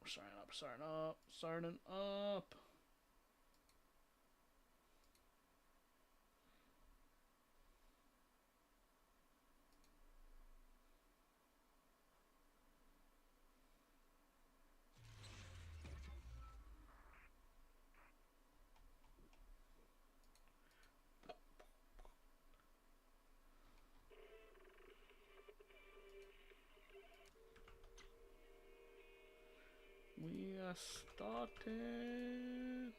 starting up. We are starting.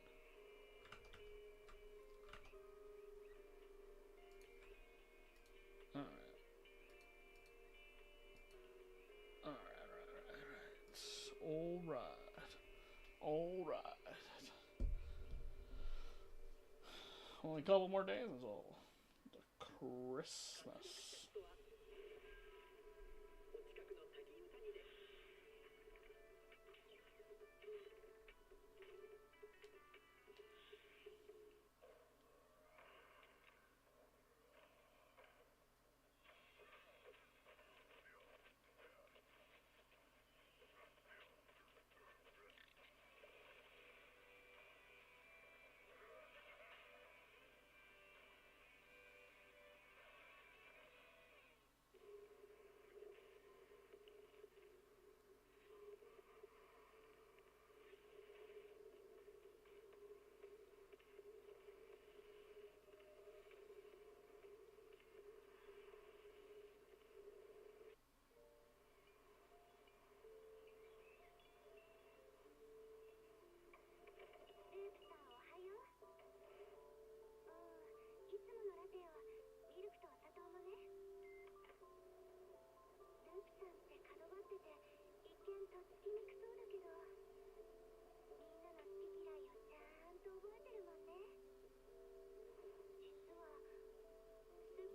Alright. Only a couple more days is all. The Christmas.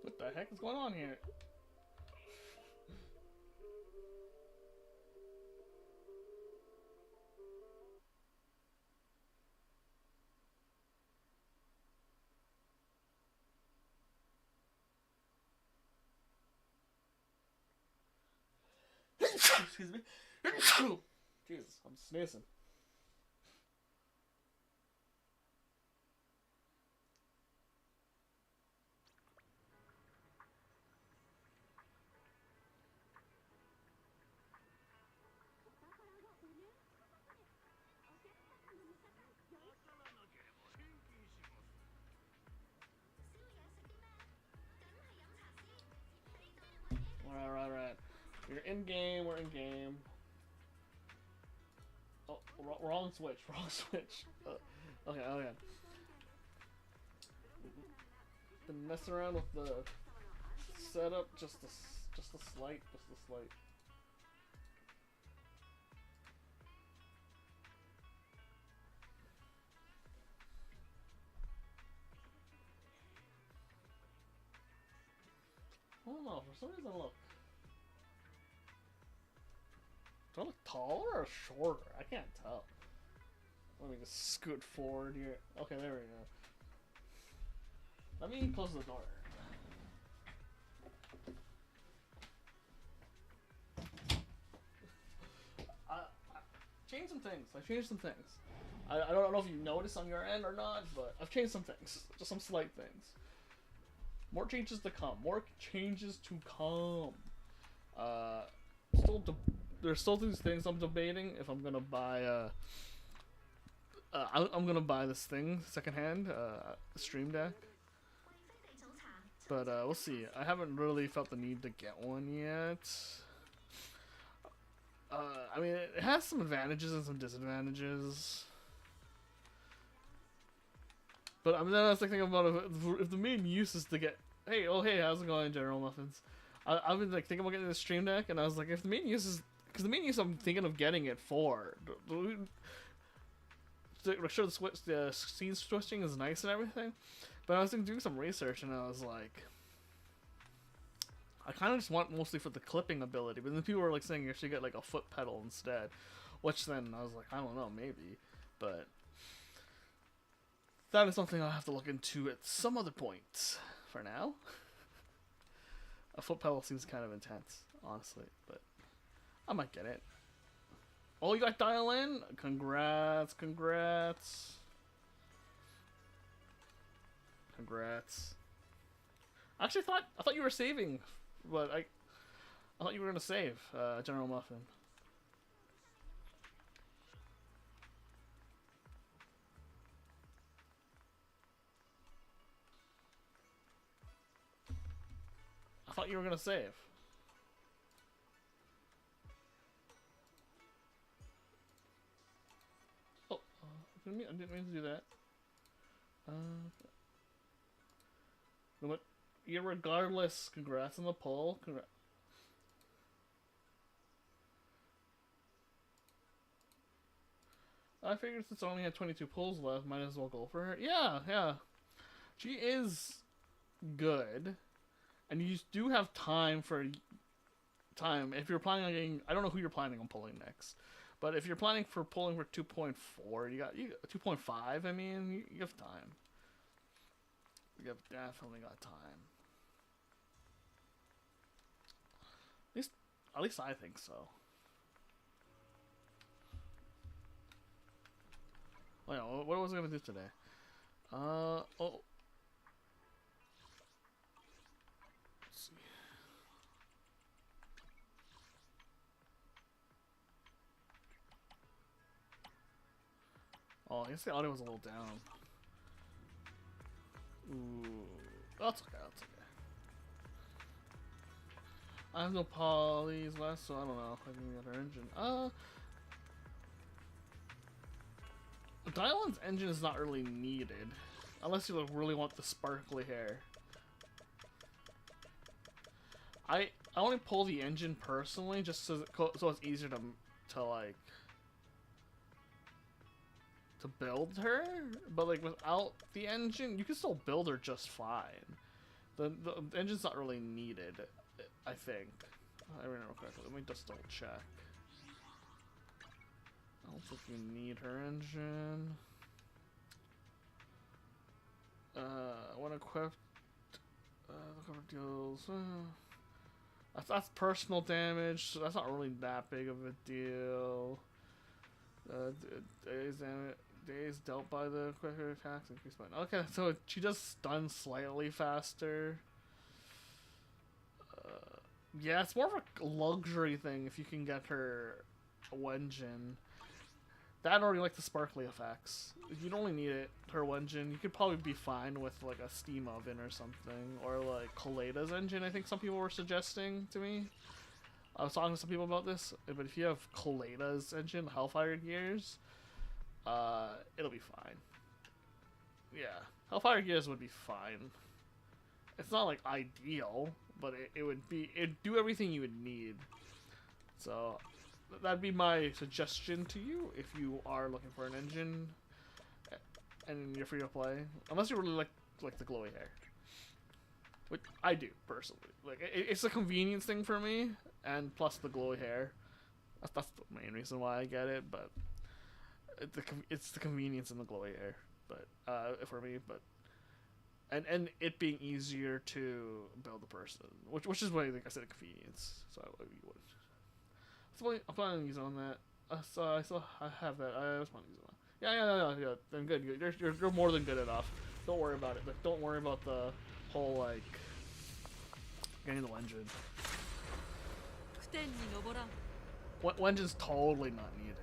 What the heck is going on here? Excuse me. Jesus, I'm sneezing. Alright. We're in game. Oh, wrong switch. Okay. Been messing around with the setup just a slight. I don't know, for some reason do I look taller or shorter? I can't tell. Let me just scoot forward here. Okay, there we go. Let me close the door. I changed some things. I don't know if you noticed on your end or not, but I've changed some things. Just some slight things. More changes to come. There's still these things I'm debating if I'm gonna buy. I'm gonna buy this thing secondhand, Stream Deck. But we'll see. I haven't really felt the need to get one yet. I mean, it has some advantages and some disadvantages. But I mean, then I was thinking about if the main use is to get, hey, how's it going, General Muffins? I've been like thinking about getting the Stream Deck, and I was like, if the main use is, because the main use I'm thinking of getting it for, sure the scene switching is nice and everything, but I was doing some research and I was like, I kind of just want mostly for the clipping ability, but then people were like saying you should get like a foot pedal instead, which then I was like, I don't know, maybe, but that is something I'll have to look into at some other point. For now, a foot pedal seems kind of intense, honestly, but I might get it. Oh, you got dial in? Congrats, congrats. Congrats. Actually, I thought you were saving, but I thought you were gonna save, General Muffin. I thought you were gonna save. Oh, I didn't mean to do that. But irregardless, congrats on the poll. I figured since I only had 22 pulls left, might as well go for her. Yeah, yeah. She is good. And you do have time if you're planning on getting, I don't know who you're planning on pulling next, but if you're planning for pulling for 2.4, you got 2.5. I mean, you have time. You have definitely got time. At least I think so. Wait, what was I gonna do today? Oh. Let's see. Oh, I guess the audio was a little down. Ooh. That's okay, that's okay. I have no polys left, so I don't know if I can get her engine. Dylan's engine is not really needed. Unless you like, really want the sparkly hair. I only pull the engine personally just so it's easier to like to build her, but like without the engine you can still build her just fine. The engine's not really needed, I think. I remember correctly. Let me just double check. I don't think you need her engine. When equipped, the cover deals. That's personal damage, so that's not really that big of a deal. Days dealt by the quicker attacks increase by. Okay, so she does stun slightly faster. Yeah, it's more of a luxury thing if you can get her engine. That or you like the sparkly effects. If you don't really need it, her engine, you could probably be fine with like a steam oven or something, or like Kaleda's engine. I think some people were suggesting to me. I was talking to some people about this, but if you have Kaleda's engine, Hellfire Gears, it'll be fine. Yeah, Hellfire Gears would be fine. It's not like ideal, but it'd do everything you would need. So that'd be my suggestion to you if you are looking for an engine and you're free to play, unless you really like the glowy hair, which I do personally. Like it's a convenience thing for me, and plus the glowy hair. That's the main reason why I get it, but it's the convenience in the glowy hair. But for me, but and it being easier to build a person, which is why, like I said, a convenience. So I would. So I'm planning on using on that. So I have that. I was planning on using that. Yeah. Then good. You're more than good enough. Don't worry about it. But don't worry about the whole like getting the engine. Engine's totally not needed.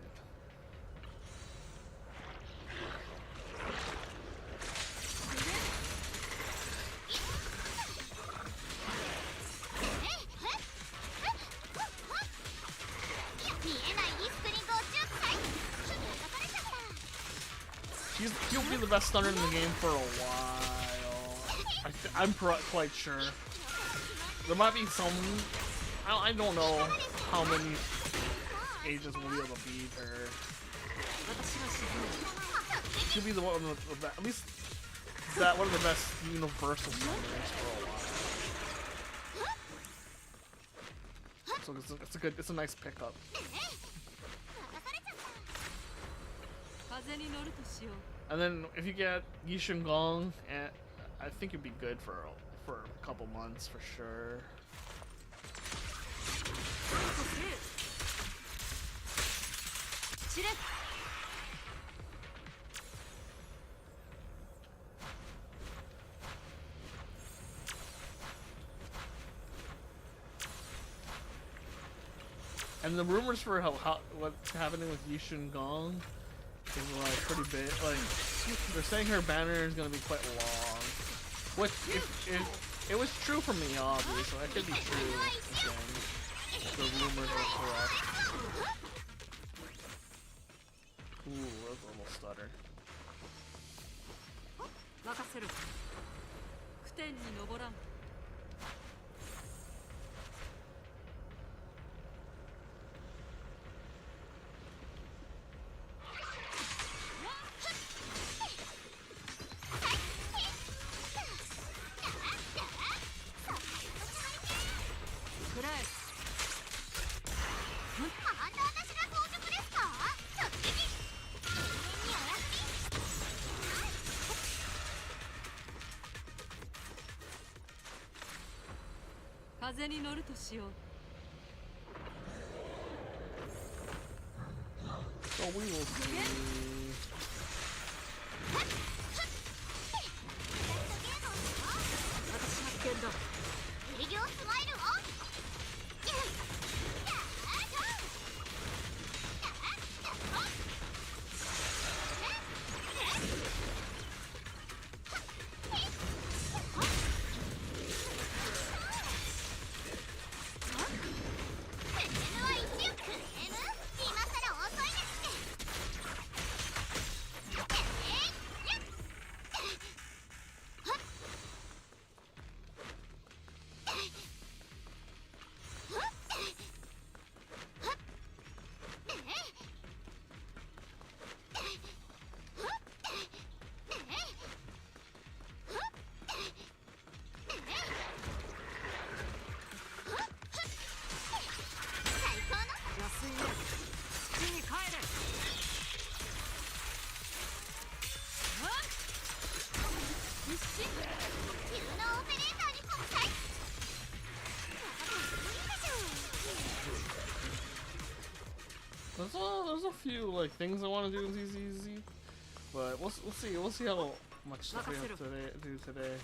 He'll be the best stunner in the game for a while. I'm quite sure. There might be some. I don't know how many agents will be able to beat her. She'll be the one of the at least that one of the best universal stunners for a while. So it's a nice pickup. And then if you get Yishin Gong, I think it'd be good for a couple months for sure. And the rumors for what's happening with Yishun Gong is like pretty big. Like they're saying her banner is gonna be quite long, which if it was true for me, obviously, so that could be true. Again, the rumors are correct. Ooh, that's a little stutter. 任せる。苦天に登らん。風に乗るとしよう。So we will see. 私発見だ。営業スマイルを。There's a few like things I want to do in ZZZ, but we'll see. We'll see how much stuff we have to do today.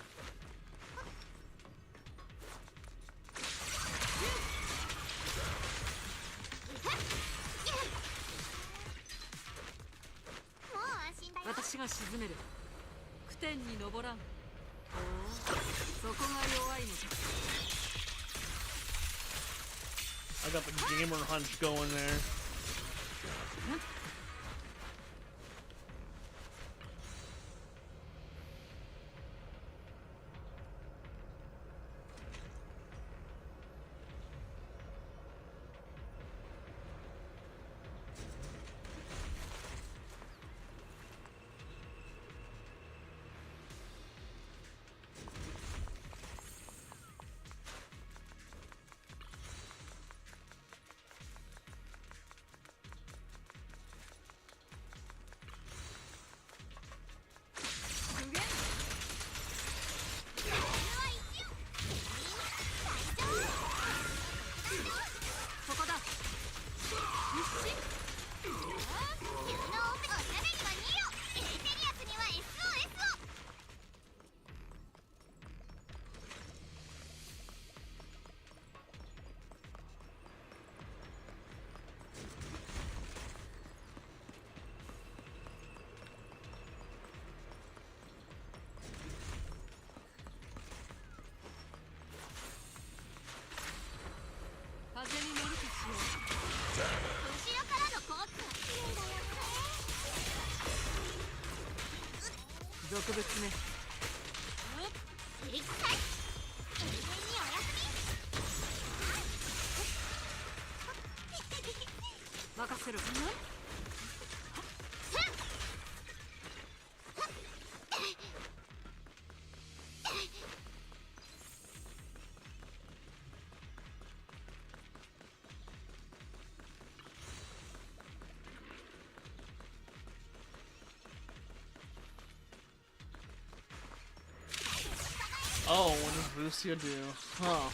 I got the gamer hunch going there. Oh, what does Lucia do? Huh.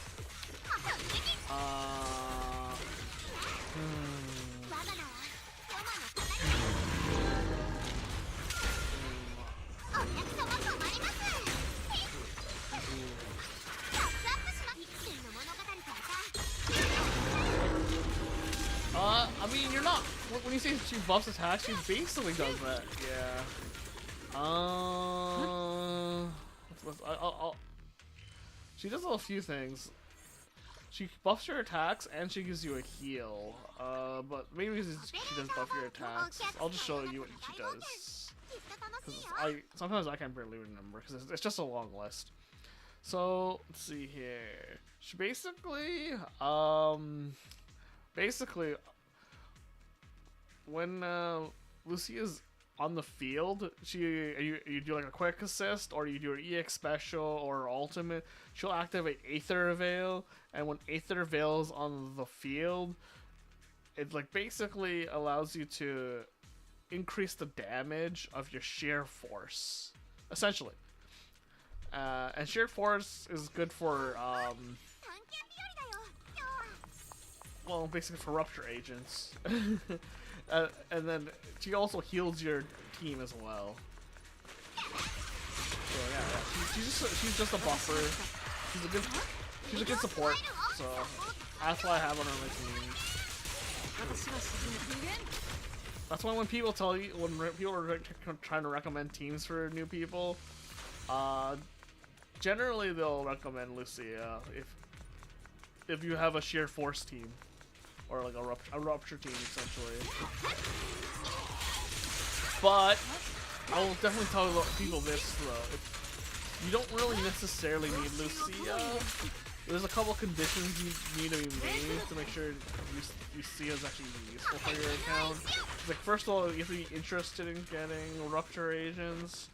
when you say she buffs attacks, she basically does that. Yeah. She does a few things. She buffs your attacks and she gives you a heal. But maybe she does buff your attacks. I'll just show you what she does. Sometimes I can barely remember because it's just a long list. So let's see here. She basically when Lucia's on the field, you do like a quick assist, or you do an EX special or ultimate. She'll activate Aether Veil, and when Aether Veil's on the field, it like basically allows you to increase the damage of your sheer force, essentially. And sheer force is good for well, basically for rupture agents. And then she also heals your team as well. So yeah. She's just a buffer. She's a good support. So that's why I have her on my team. That's why when people tell you, when people are trying to recommend teams for new people, generally they'll recommend Lucia if you have a sheer force team. Or like a rupture team, essentially. But I will definitely tell people this though: you don't really necessarily need Lucia. There's a couple conditions you need to be made to make sure Lucia is actually useful for your account. Like first of all, you have to be interested in getting rupture agents,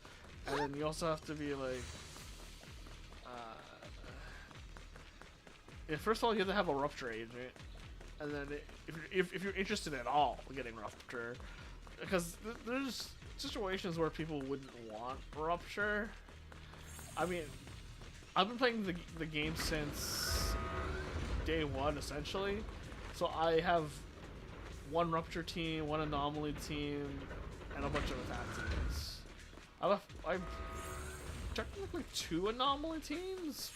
and then you also have to be like. Yeah, first of all, you have to have a rupture agent. And then if you're interested at all in getting rupture, because there's situations where people wouldn't want rupture. I mean, I've been playing the game since day one, essentially. So I have one rupture team, one anomaly team, and a bunch of attack teams. I've technically 2 anomaly teams,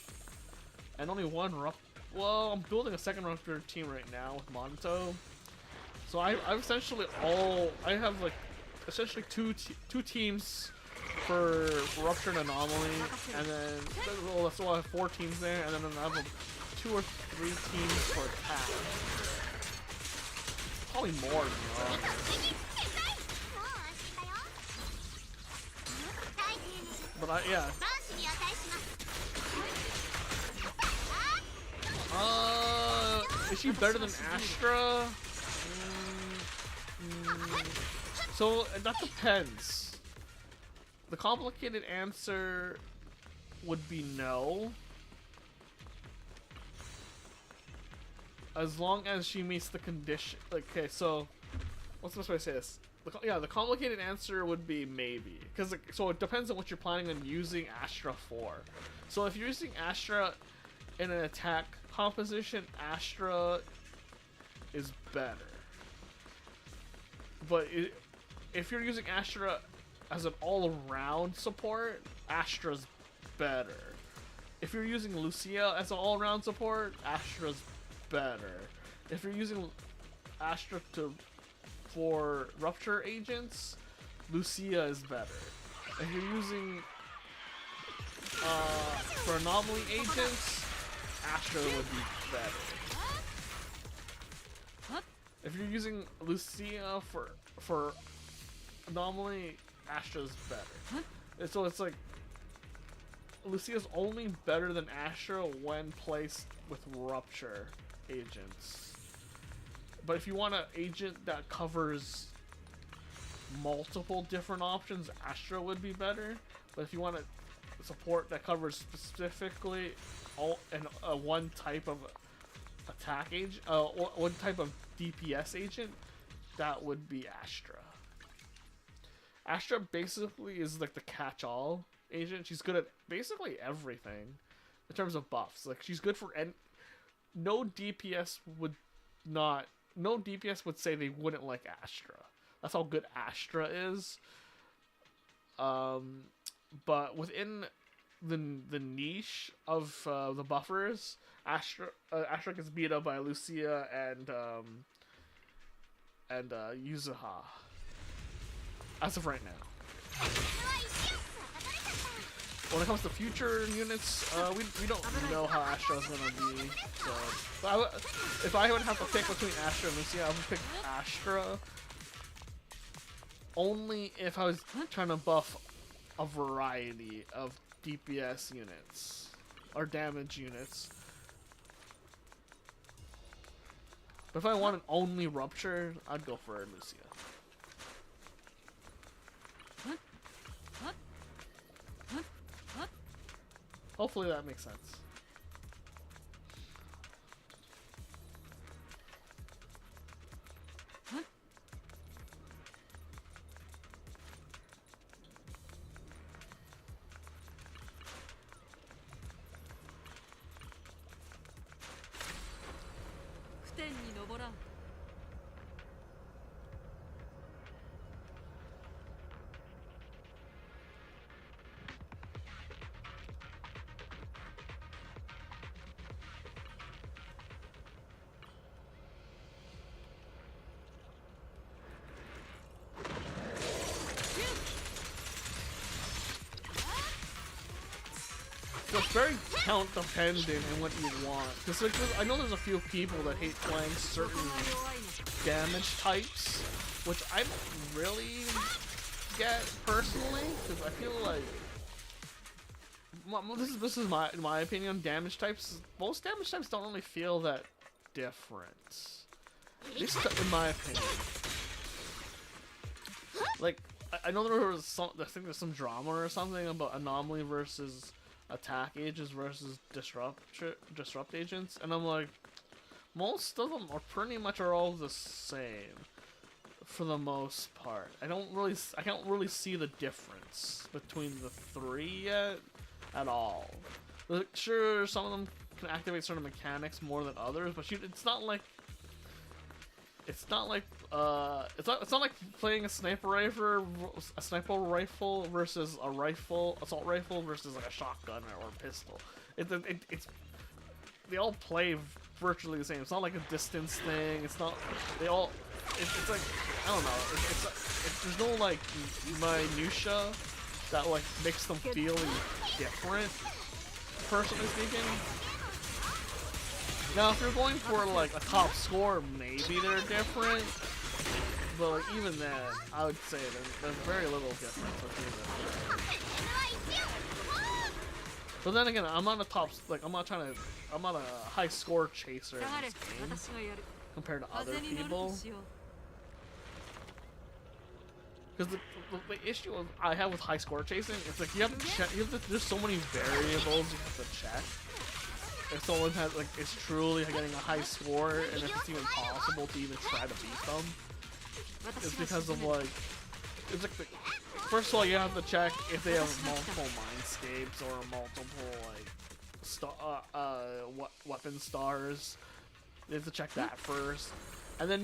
and only one rupture. Well, I'm building a second rupture team right now with Monto. So I've essentially I have like essentially two teams for rupture and anomaly, and then well, so I have 4 teams there, and then I have 2 or 3 teams for attack. Probably more, to be honest. But yeah. Is she better than Astra? So that depends. The complicated answer would be no. As long as she meets the condition. Okay, so what's the best way to say this? The complicated answer would be maybe, because so it depends on what you're planning on using Astra for. So if you're using Astra in an attack composition, Astra is better. But if you're using Astra as an all-around support, Astra's better. If you're using Lucia as an all-around support, Astra's better. If you're using Astra for rupture agents, Lucia is better. If you're using for anomaly agents, Astra would be better. If you're using Lucia for anomaly, Astra's better. And so it's like Lucia's only better than Astra when placed with rupture agents. But if you want an agent that covers multiple different options, Astra would be better. But if you want a support that covers specifically one type of attack agent, one type of DPS agent, that would be Astra. Astra basically is like the catch-all agent. She's good at basically everything in terms of buffs. Like she's good for no DPS would say they wouldn't like Astra. That's how good Astra is. But within the niche of the buffers, Astra gets beat up by Lucia and Yuzuha. As of right now. When it comes to future units, we don't know how Astra's gonna be. So, but if I would have to pick between Astra and Lucia, I would pick Astra. Only if I was trying to buff a variety of DPS units or damage units. But if I wanted only Rupture, I'd go for Lucia. Hopefully that makes sense. 天に昇らん。So it's very count dependent on what you want. Because like, I know there's a few people that hate playing certain damage types, which I don't really get personally. Because I feel like this is my opinion. Damage types, most damage types don't really feel that different. At least in my opinion. Like I know there was some. I think there's some drama or something about anomaly versus attack agents versus disrupt agents, and I'm like, most of them are pretty much all the same for the most part. I can't really see the difference between the three yet at all. Like, sure, some of them can activate certain mechanics more than others, but it's not like it's not like playing a sniper rifle versus a assault rifle versus like a shotgun or a pistol. It's they all play virtually the same. It's not like a distance thing. It's not it's like I don't know. There's no like minutia that like makes them feel different. Personally speaking. Now, if you're going for like a top score, maybe they're different. But like, even then, I would say there's very little difference between them. But then again, I'm not a high score chaser in this game compared to other people. Because the issue I have with high score chasing, it's like there's so many variables you have to check. If someone has is truly getting a high score, and if it's even possible to even try to beat them, it's because of it's like first of all you have to check if they have multiple mindscapes or multiple weapon stars. You have to check that first, and then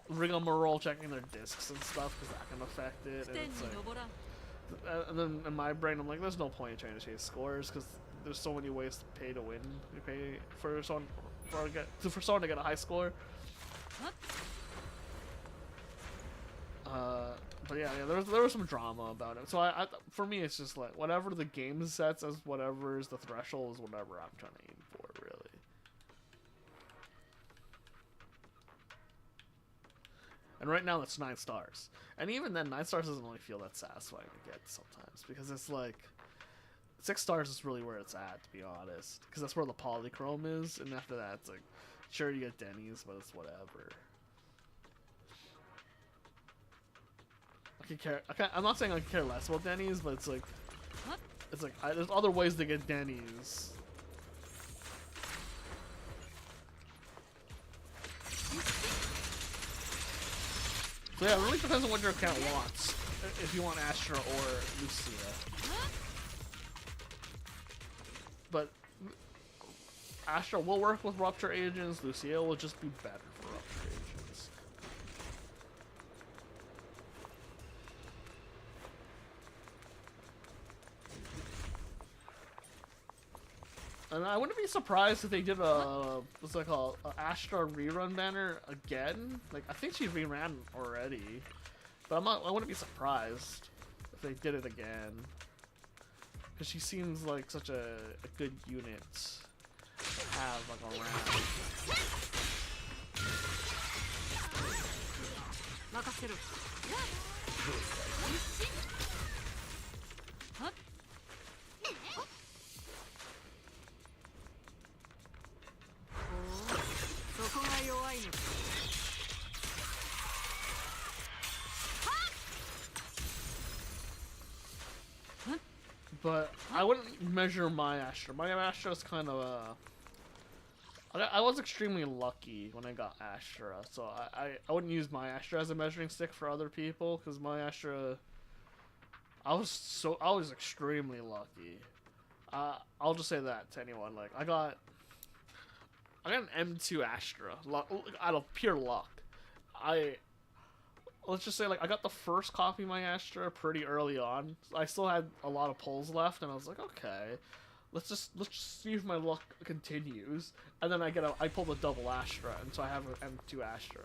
rigmarole checking their discs and stuff because that can affect it. And it's like, and then in my brain I'm like, there's no point in trying to chase scores because there's so many ways to pay to win. You pay for someone to get a high score. But yeah, there was some drama about it. So for me, it's just like whatever the game sets as whatever is the threshold is whatever I'm trying to aim for, really. And right now it's 9 stars, and even then 9 stars doesn't really feel that satisfying to get sometimes because it's like 6 stars is really where it's at, to be honest, because that's where the polychrome is, and after that it's like, sure you get Denny's, but it's whatever. I'm not saying I care less about Denny's, but it's like there's other ways to get Denny's. So yeah, it really depends on what your account wants. If you want Astra or Lucia. But Astra will work with Rupture agents, Lucia will just be better for Rupture agents. And I wouldn't be surprised if they did a what's it called, a Astra rerun banner again. Like I think she reran already, but I wouldn't be surprised if they did it again. Because she seems like such a good unit to have like around. 任せろ。はっ。おお、そこが弱いのか。 But I wouldn't measure my Astra. My Astra is kind of I was extremely lucky when I got Astra, so I wouldn't use my Astra as a measuring stick for other people, because my Astra, I was extremely lucky. I'll just say that to anyone. Like I got an M2 Astra out of pure luck. Let's just say, like, I got the first copy of my Astra pretty early on. I still had a lot of pulls left, and I was like, okay, let's just see if my luck continues. And then I pulled a double Astra, and so I have an M2 Astra.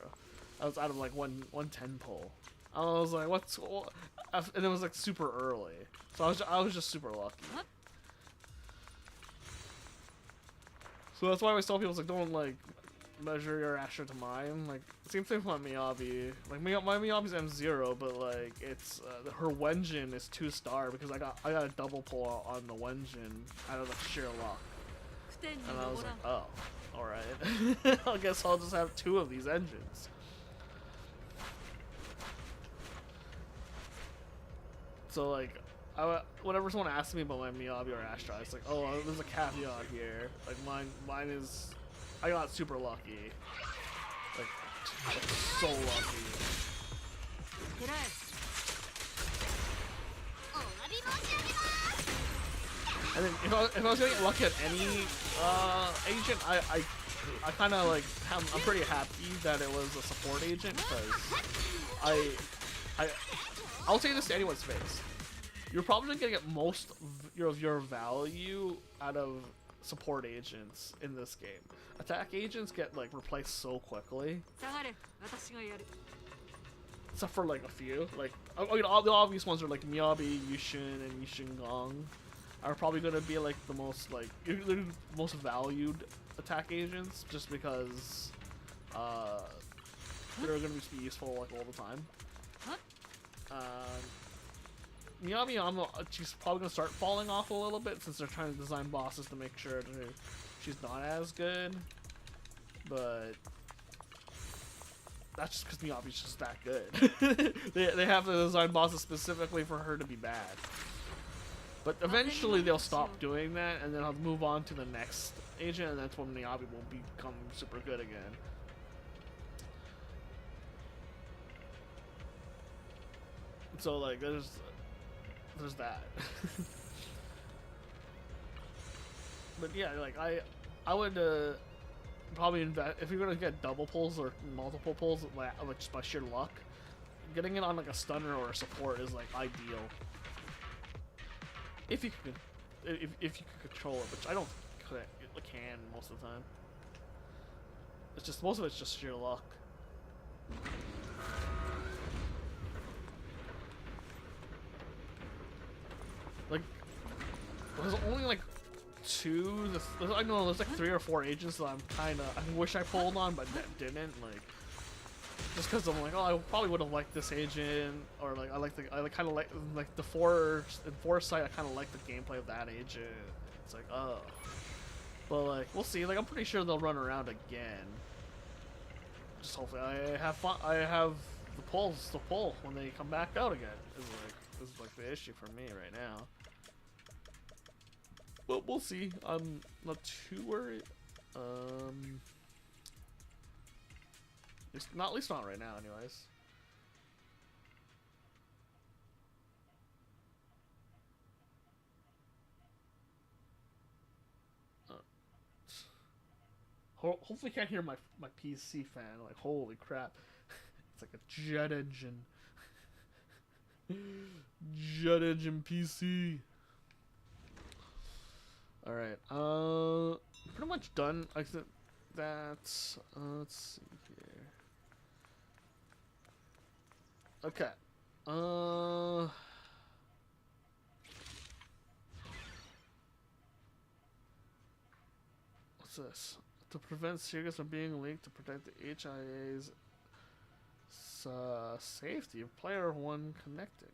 I was out of like 110 pull. I was like, and it was like super early, so I was just super lucky. So that's why I always tell people, like, don't like measure your Astra to mine. Like, same thing with my Miyabi. Like my Miyabi's M0, but like it's her Wenjin is 2-star because I got a double pull on the Wenjin out of like sheer luck. And I was like, oh, all right. I guess I'll just have 2 of these engines. So like, whenever someone asks me about my Miyabi or Astra, it's like, oh, there's a caveat here. Like mine is, I got super lucky. Like so lucky. And then if I was getting lucky at any agent, I kind of like I'm pretty happy that it was a support agent, because I'll say this to anyone's face. You're probably gonna get most of your value out of support agents in this game. Attack agents get like replaced so quickly. Except for like a few. Like, I mean, all the obvious ones are like Miyabi, Yushin, and Yushin Gong are probably gonna be like the most like the most valued attack agents, just because they're gonna be useful like all the time. Miyabi, she's probably gonna start falling off a little bit since they're trying to design bosses to make sure she's not as good. But that's just because Miyabi's just that good. they have to design bosses specifically for her to be bad. But eventually they'll stop doing that, and then I'll move on to the next agent, and that's when Miyabi will become super good again. So like, there's that. But yeah, like I would probably invest if you're gonna get double pulls or multiple pulls, like just by sheer luck. Getting it on like a stunner or a support is like ideal. If you can control it, which I don't can most of the time. It's just most of it's just sheer luck. Like, there's only like I know there's like 3 or 4 agents that I wish I pulled on, but didn't. Like, just because I'm like, oh, I probably would have liked this agent, or like I kind of like the Foresight. I kind of like the gameplay of that agent. It's like, oh, but like we'll see. Like, I'm pretty sure they'll run around again. Just hopefully I have fun. I have the pulls to pull when they come back out again. Is like the issue for me right now. But we'll see. I'm not too worried. At least not right now, anyways. Hopefully you can't hear my PC fan. Like, holy crap. It's like a jet engine. Jet engine PC. All right. Pretty much done. I think that's. Let's see here. Okay. What's this? To prevent serious from being leaked, to protect the HIA's safety of player one connecting.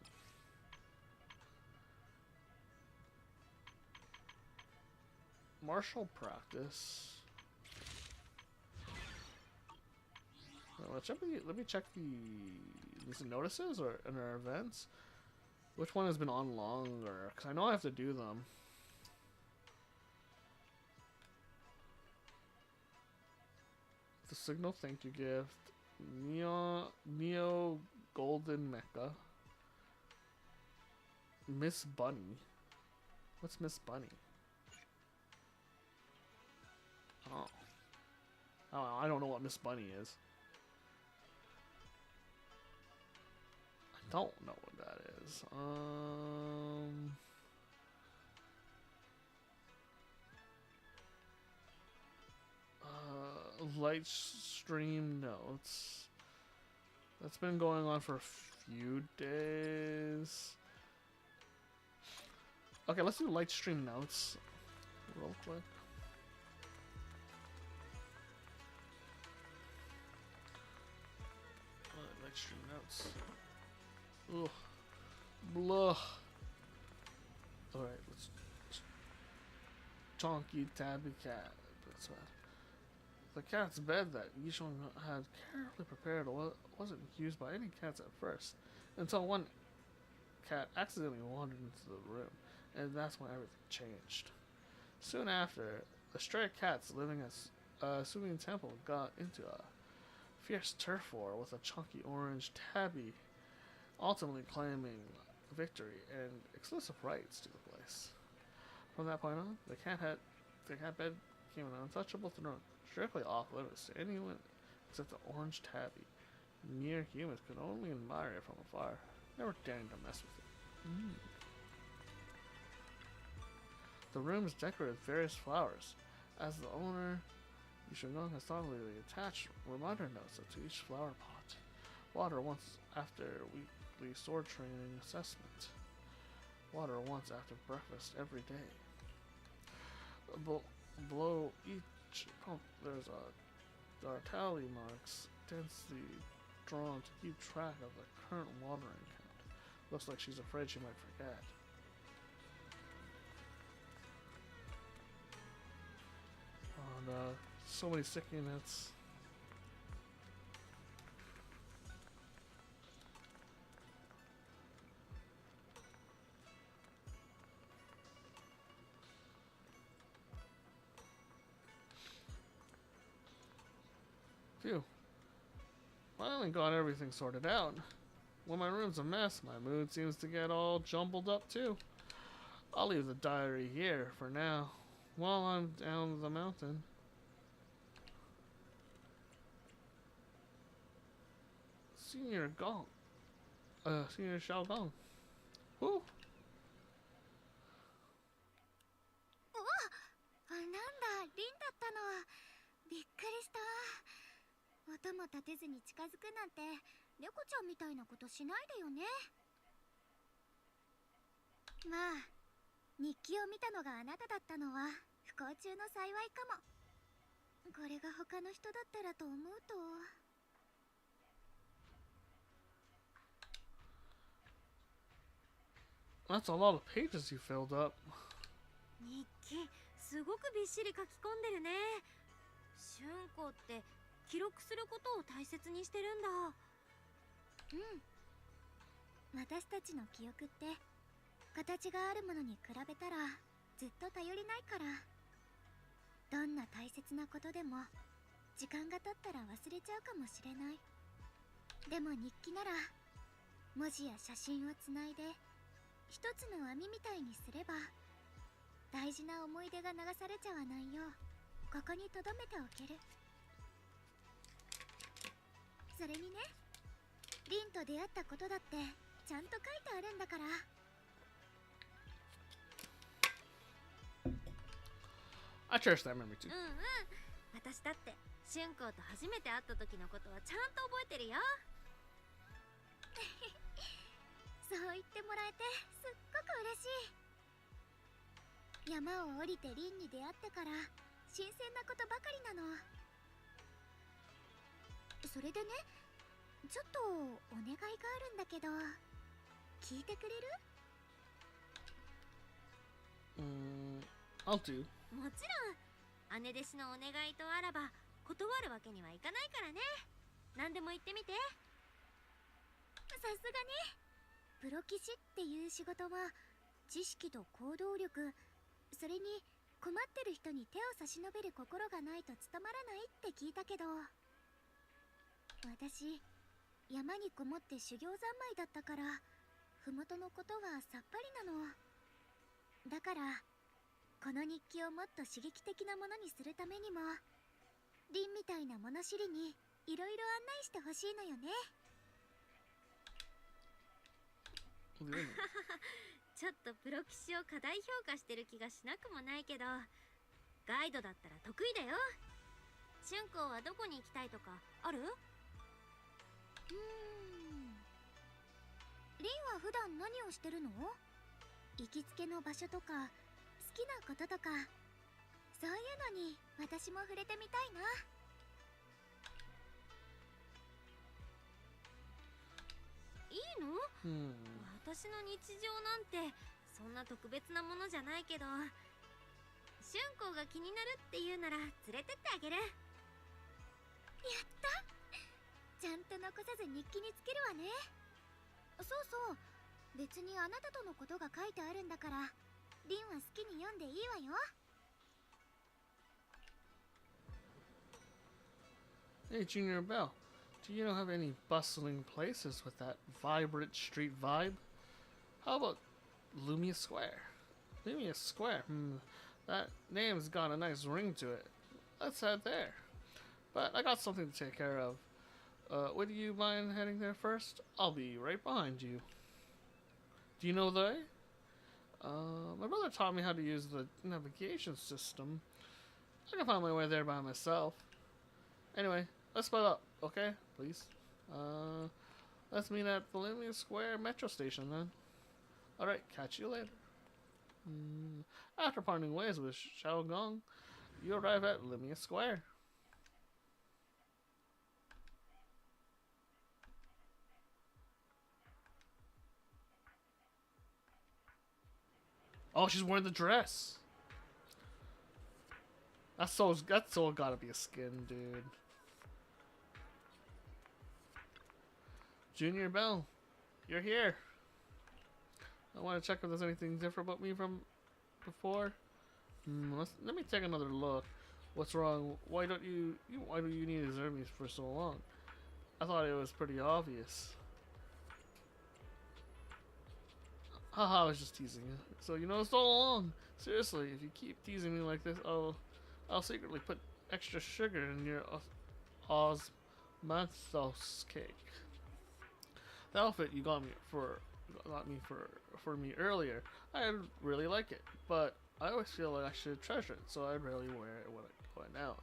Martial practice. Let me check these notices or in our events. Which one has been on longer? Because I know I have to do them. The signal thank you gift. Neo Golden Mecha. Miss Bunny. What's Miss Bunny? Oh. I don't know what Miss Bunny is. I don't know what that is. Light stream notes. That's been going on for a few days. Okay, let's do light stream notes real quick. Light stream notes. Ugh. Blah. Alright, let's. Chonky tabby cat. That's right. The cat's bed that Yishun had carefully prepared wasn't used by any cats at first, until one cat accidentally wandered into the room, and that's when everything changed. Soon after, the stray cats living at Suyin Temple got into a fierce turf war with a chunky orange tabby, ultimately claiming victory and exclusive rights to the place. From that point on, the cat bed became an untouchable throne, strictly off limits to anyone except the orange tabby. Mere humans could only admire it from afar, never daring to mess with it. The room is decorated with various flowers. As the owner, Yishunong has thoughtfully attached reminder notes to each flower pot. Water once after weekly sword training assessment. Water once after breakfast every day. Below each pump there are tally marks densely drawn to keep track of the current watering count. Looks like she's afraid she might forget. Oh no, so many sticky notes. Phew. Finally got everything sorted out. When my room's a mess, my mood seems to get all jumbled up too. I'll leave the diary here for now, while I'm down the mountain. Senior Xiao Gong. Who? なんだ、リンだったの。びっくりした。音も立てずに近づくなんて、猫ちゃんみたいなことしないでよね。まあ、日記を見たのがあなただったのは不幸中の幸いかも。これが他の人だったらと思うと。That's a lot of pages you filled up. 日記すごくびっしり書き込んでるね。春子って記録することを大切にしてるんだ。うん。私たちの記憶って形があるものに比べたらずっと頼りないから。どんな大切なことでも時間が経ったら忘れちゃうかもしれない。でも日記なら文字や写真をつないで一つの網みたいにすれば大事な思い出が流されちゃわないようここに留めておける。それにね、リンと出会ったことだってちゃんと書いてあるんだから。I cherish that memory too. うんうん。私だって春光と初めて会った時のことはちゃんと覚えてるよ。そう言ってもらえてすっごく嬉しい。山を降りてリンに出会ってから新鮮なことばかりなの。それでね、ちょっとお願いがあるんだけど、聞いてくれる？I'll do. もちろん。姉弟子のお願いとあらば断るわけにはいかないからね。何でも言ってみて。さすがね。プロ棋士っていう仕事は知識と行動力、それに困ってる人に手を差し伸べる心がないと務まらないって聞いたけど、私山にこもって修行三昧だったから麓のことはさっぱりなの。だからこの日記をもっと刺激的なものにするためにもリンみたいな物知りにいろいろ案内してほしいのよね。ちょっとプロ棋士を過大評価してる気がしなくもないけど、ガイドだったら得意だよ。春光はどこに行きたいとかある？リンは普段何をしてるの？行きつけの場所とか好きなこととか、そういうのに私も触れてみたいな。いいの？私の日常なんてそんな特別なものじゃないけど、春光が気になるって言うなら連れてってあげる。やった！ちゃんと残さず日記につけるわね。そうそう、別にあなたとのことが書いてあるんだから、リンは好きに読んでいいわよ。Hey, Junior Bell, do you have any bustling places with that vibrant street vibe? How about Lumia Square? Lumia Square? That name's got a nice ring to it. Let's head there. But I got something to take care of. Would you mind heading there first? I'll be right behind you. Do you know the way? My brother taught me how to use the navigation system. I can find my way there by myself. Anyway, let's split up, okay? Please. Let's meet at the Lumia Square metro station then. Alright, catch you later. After parting ways with Xiao Gong, you arrive at Lumia Square. Oh, she's wearing the dress. That's so gotta be a skin, dude. Junior Bell, you're here. I want to check if there's anything different about me from before. Let me take another look. What's wrong? Why do you need to observe me for so long? I thought it was pretty obvious. Haha, I was just teasing you. So you know so long. Seriously, if you keep teasing me like this, I'll secretly put extra sugar in your osmanthus cake. The outfit you got me for me earlier, I really like it, but I always feel like I should treasure it, so I rarely wear it when I go out.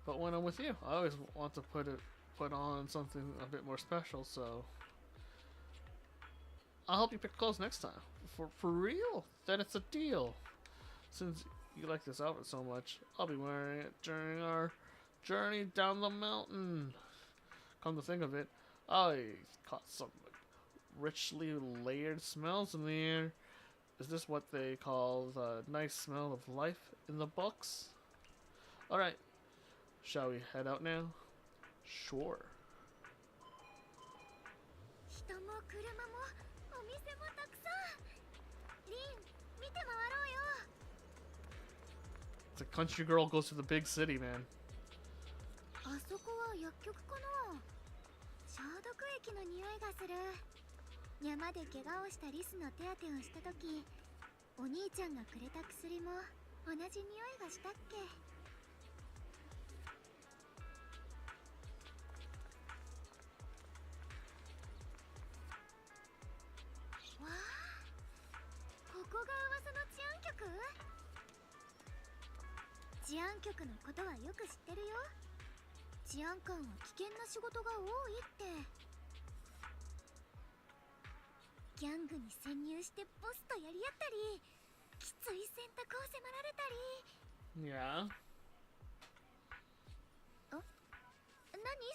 But when I'm with you, I always want to put on something a bit more special, so I'll help you pick clothes next time. For real? Then it's a deal. Since you like this outfit so much, I'll be wearing it during our journey down the mountain. Come to think of it, I caught some richly layered smells in the air. Is this what they call the nice smell of life in the books? Alright, shall we head out now? Sure. 人も車もお店もたくさん。リン、見て回ろうよ。It's a country girl goes to the big city, man. あそこは薬局かな。消毒液の匂いがする。山で怪我をしたリスの手当てをした時、お兄ちゃんがくれた薬も同じ匂いがしたっけ。わあ、ここが噂の治安局？治安局のことはよく知ってるよ。治安官は危険な仕事が多いって。ギャングに潜入してボスとやり合ったり、きつい選択を迫られたり。Yeah. 何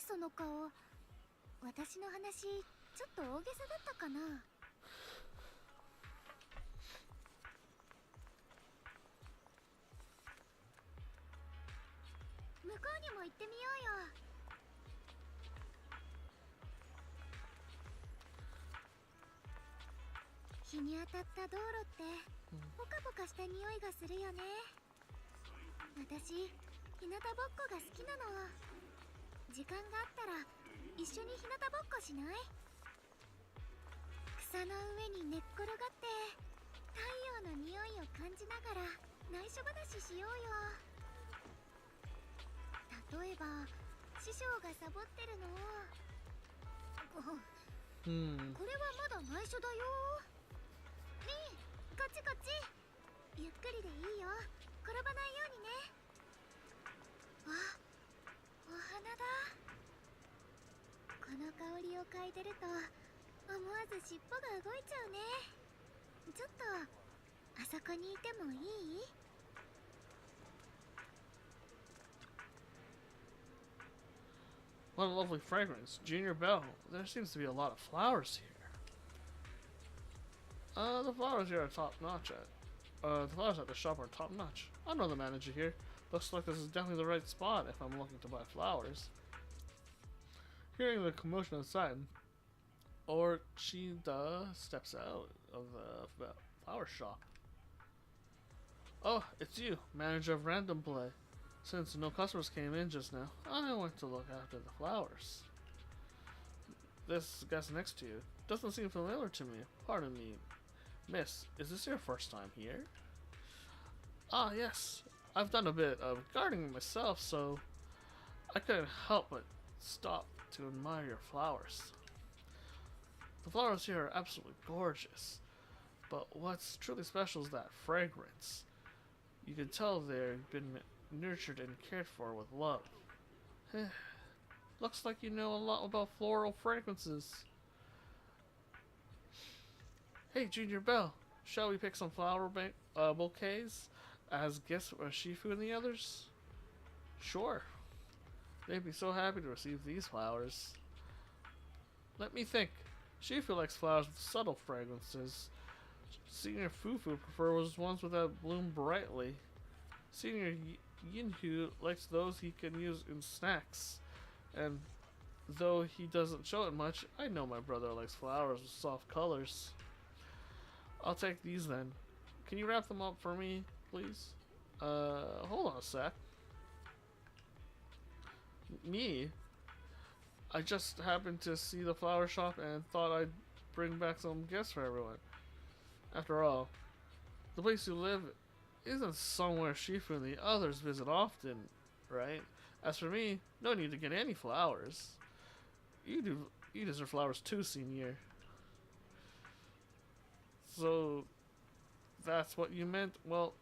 その顔。私の話ちょっと大げさだったかな。向こうにも行ってみようよ。日に当たった道路ってポカポカした匂いがするよね。私日向ぼっこが好きなの。時間があったら一緒に日向ぼっこしない？草の上に寝っ転がって太陽の匂いを感じながら内緒話しようよ。例えば師匠がサボってるのを。これはまだ内緒だよ。ねえ、こっちこっち。ゆっくりでいいよ。転ばないようにね。あ、お花だ。この香りを嗅いでると思わず尻尾が動いちゃうね。ちょっとあそこにいてもいい？ What a lovely fragrance. Junior Bell, there seems to be a lot of flowers here. The flowers here are top notch. The flowers at the shop are top notch. I know the manager here. Looks like this is definitely the right spot if I'm looking to buy flowers. Hearing the commotion outside, Orchida steps out of the flower shop. Oh, it's you, manager of Random Play. Since no customers came in just now, I went to look after the flowers. This guy next to you doesn't seem familiar to me. Pardon me, miss, is this your first time here? Ah, yes. I've done a bit of gardening myself, so I couldn't help but stop to admire your flowers. The flowers here are absolutely gorgeous, but what's truly special is that fragrance. You can tell they've been nurtured and cared for with love. Looks like you know a lot about floral fragrances. Hey, Junior Bell, shall we pick some flower bouquets as gifts for Shifu and the others? Sure. They'd be so happy to receive these flowers. Let me think. Shifu likes flowers with subtle fragrances. Senior Fufu prefers ones that bloom brightly. Senior Yinhu likes those he can use in snacks. And though he doesn't show it much, I know my brother likes flowers with soft colors. I'll take these then. Can you wrap them up for me, please? Hold on a sec. Me? I just happened to see the flower shop and thought I'd bring back some gifts for everyone. After all, the place you live isn't somewhere Shifu and the others visit often, right? As for me, no need to get any flowers. You deserve flowers too, Senior. So, that's what you meant? Well,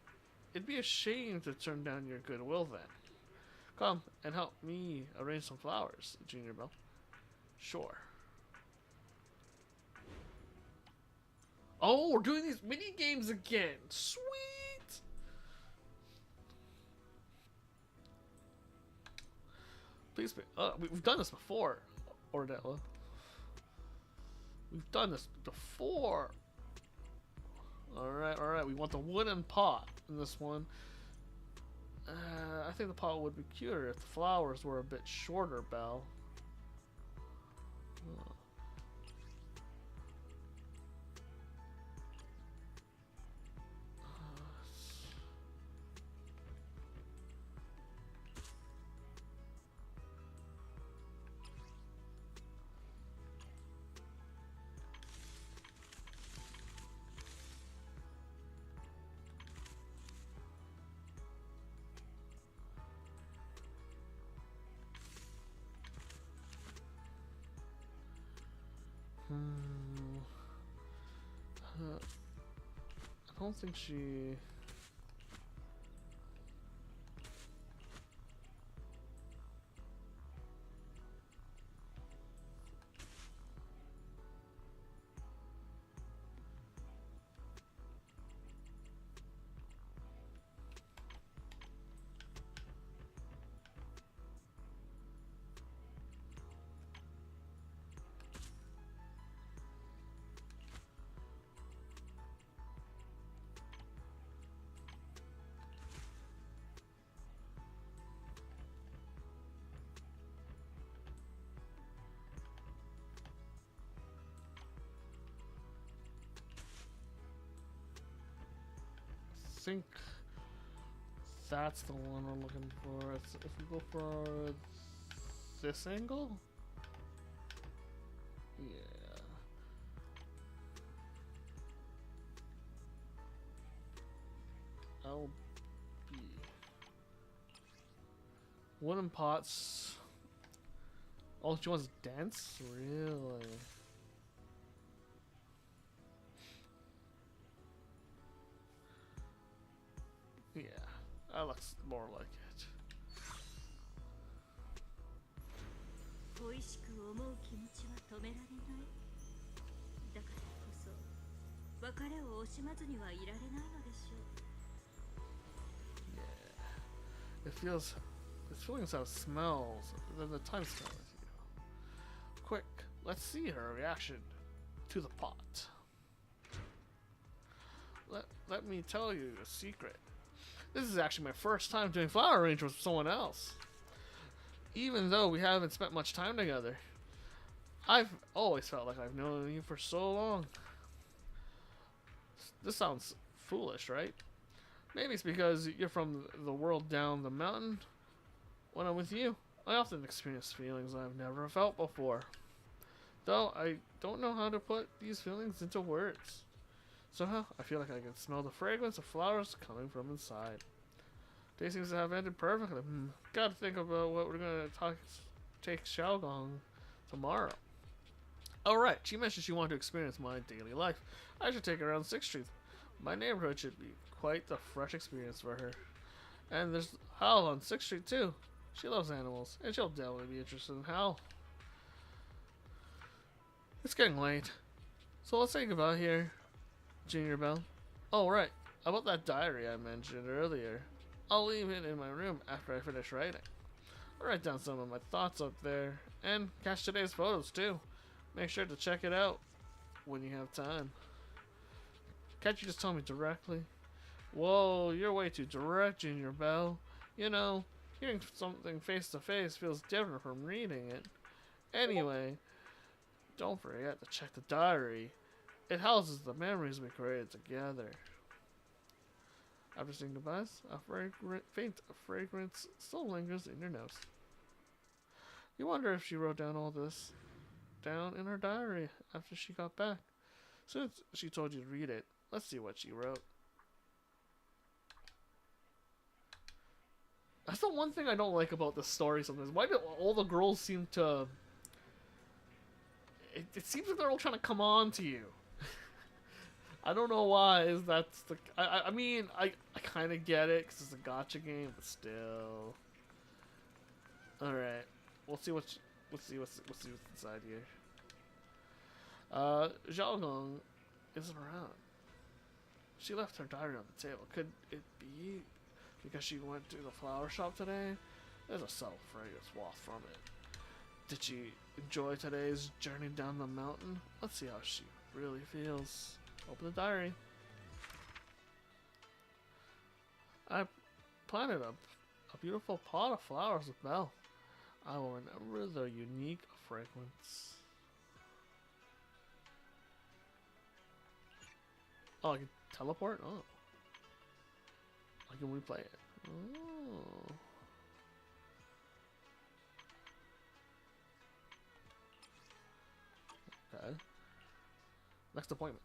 it'd be a shame to turn down your goodwill then. Come and help me arrange some flowers, Junior Bell. Sure. Oh, we're doing these mini games again. Sweet. Please, we've done this before, Ordella. We've done this before. Alright, we want the wooden pot in this one. I think the pot would be cuter if the flowers were a bit shorter, Belle. I don't think she... think that's the one we're looking for. If we go for this angle, yeah. LB. Wooden pots. Oh, she wants to dance? Really? Yeah, that looks more like it. 恋しく思う気持ちは止められない。だからこそ別れを惜しまずにはいられないのでしょう。 Yeah. It feels... This feelings have smells. The time spent with you. Quick, let's see her reaction to the pot. Let me tell you a secret. This is actually my first time doing flower arrangements with someone else. Even though we haven't spent much time together. I've always felt like I've known you for so long. This sounds foolish, right? Maybe it's because you're from the world down the mountain. When I'm with you, I often experience feelings I've never felt before. Though I don't know how to put these feelings into words. Somehow, I feel like I can smell the fragrance of flowers coming from inside. Day seems to have ended perfectly. Gotta think about what we're gonna take Xiaogong tomorrow. Oh right, she mentioned she wanted to experience my daily life. I should take her around 6th Street. My neighborhood should be quite the fresh experience for her. And there's Hal on 6th Street too. She loves animals, and she'll definitely be interested in Hal. It's getting late, so let's say goodbye here, Junior Belle. Oh right, about that diary I mentioned earlier. I'll leave it in my room after I finish writing. I'll write down some of my thoughts up there, and catch today's photos too. Make sure to check it out when you have time. Can't you just tell me directly? Whoa, you're way too direct, Junior Belle. You know, hearing something face to face feels different from reading it. Anyway, don't forget to check the diary. It houses the memories we created together. After saying goodbyes, a faint fragrance still lingers in your nose. You wonder if she wrote down all this down in her diary after she got back. Since she told you to read it, let's see what she wrote. That's the one thing I don't like about this story sometimes. Why do all the girls seem to... It seems like they're all trying to come on to you. I don't know why. Is that's the... I mean, I kind of get it because it's a gacha game, but still. All right, we'll see what's inside here. Zhao Gong isn't around. She left her diary on the table. Could it be because she went to the flower shop today? There's a subtle fragrance waft from it. Did she enjoy today's journey down the mountain? Let's see how she really feels. Open the diary. I planted a beautiful pot of flowers with Belle. I will remember their unique fragrance. Oh, I can teleport? Oh. I can replay it. Oh. Okay. Next appointment.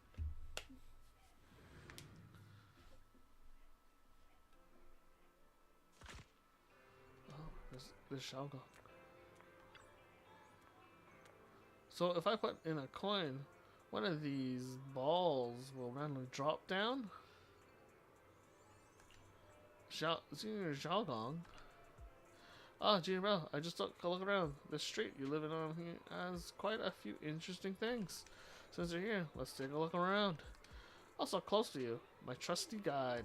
Oh, there's Xiaogong. So if I put in a coin, one of these balls will randomly drop down. Junior Xiaogong. Ah, Junior Belle, I just took a look around. This street you live in on here has quite a few interesting things. Since you're here, let's take a look around. Also close to you, my trusty guide.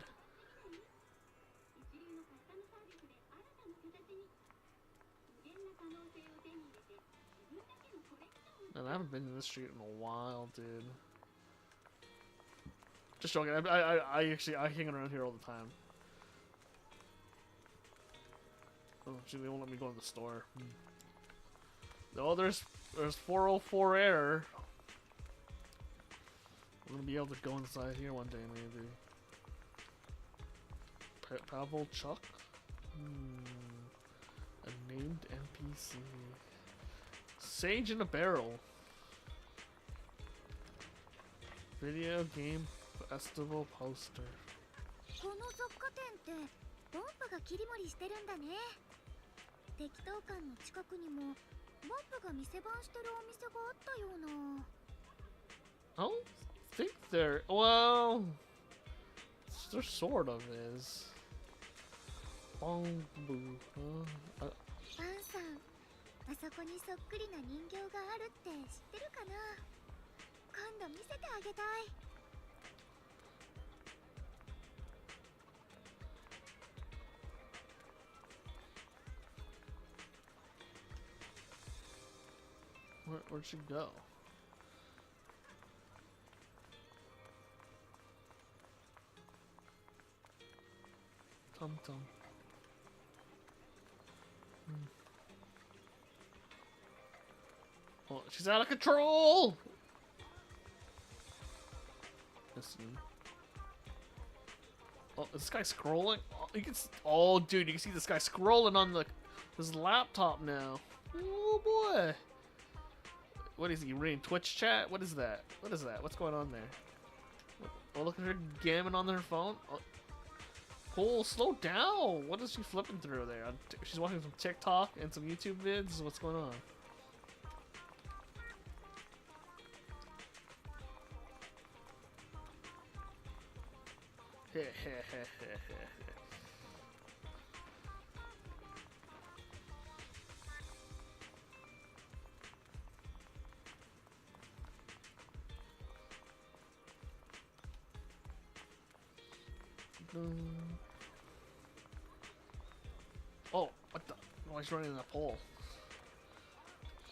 And I haven't been to this street in a while, dude. Just joking. I hang around here all the time. Oh, gee, they won't let me go in the store. Oh, there's 404 air. I'm gonna be able to go inside here one day, maybe. Pavel Chuck? A named NPC. Sage in a barrel. Video game festival poster. この雑貨店ってボンプが切り盛りしてるんだね。適当館の近くにもボンプが店番してるお店があったような。I don't think there. Well, there sort of is. Bong boo. パンさん、あそこにそっくりな人形があるって知ってるかな。今度見せてあげたい。Where'd she go? Tum tum. Oh, she's out of control! Listen. Oh, is this guy scrolling? Oh, you can. Oh, dude, you can see this guy scrolling on his laptop now. Oh boy. What is he reading? Twitch chat? What is that? What is that? What's going on there? Oh, look at her gamming on her phone. Oh, Cole, slow down. What is she flipping through there? She's watching some TikTok and some YouTube vids. What's going on? Oh, what the? Oh, he's running in a pole.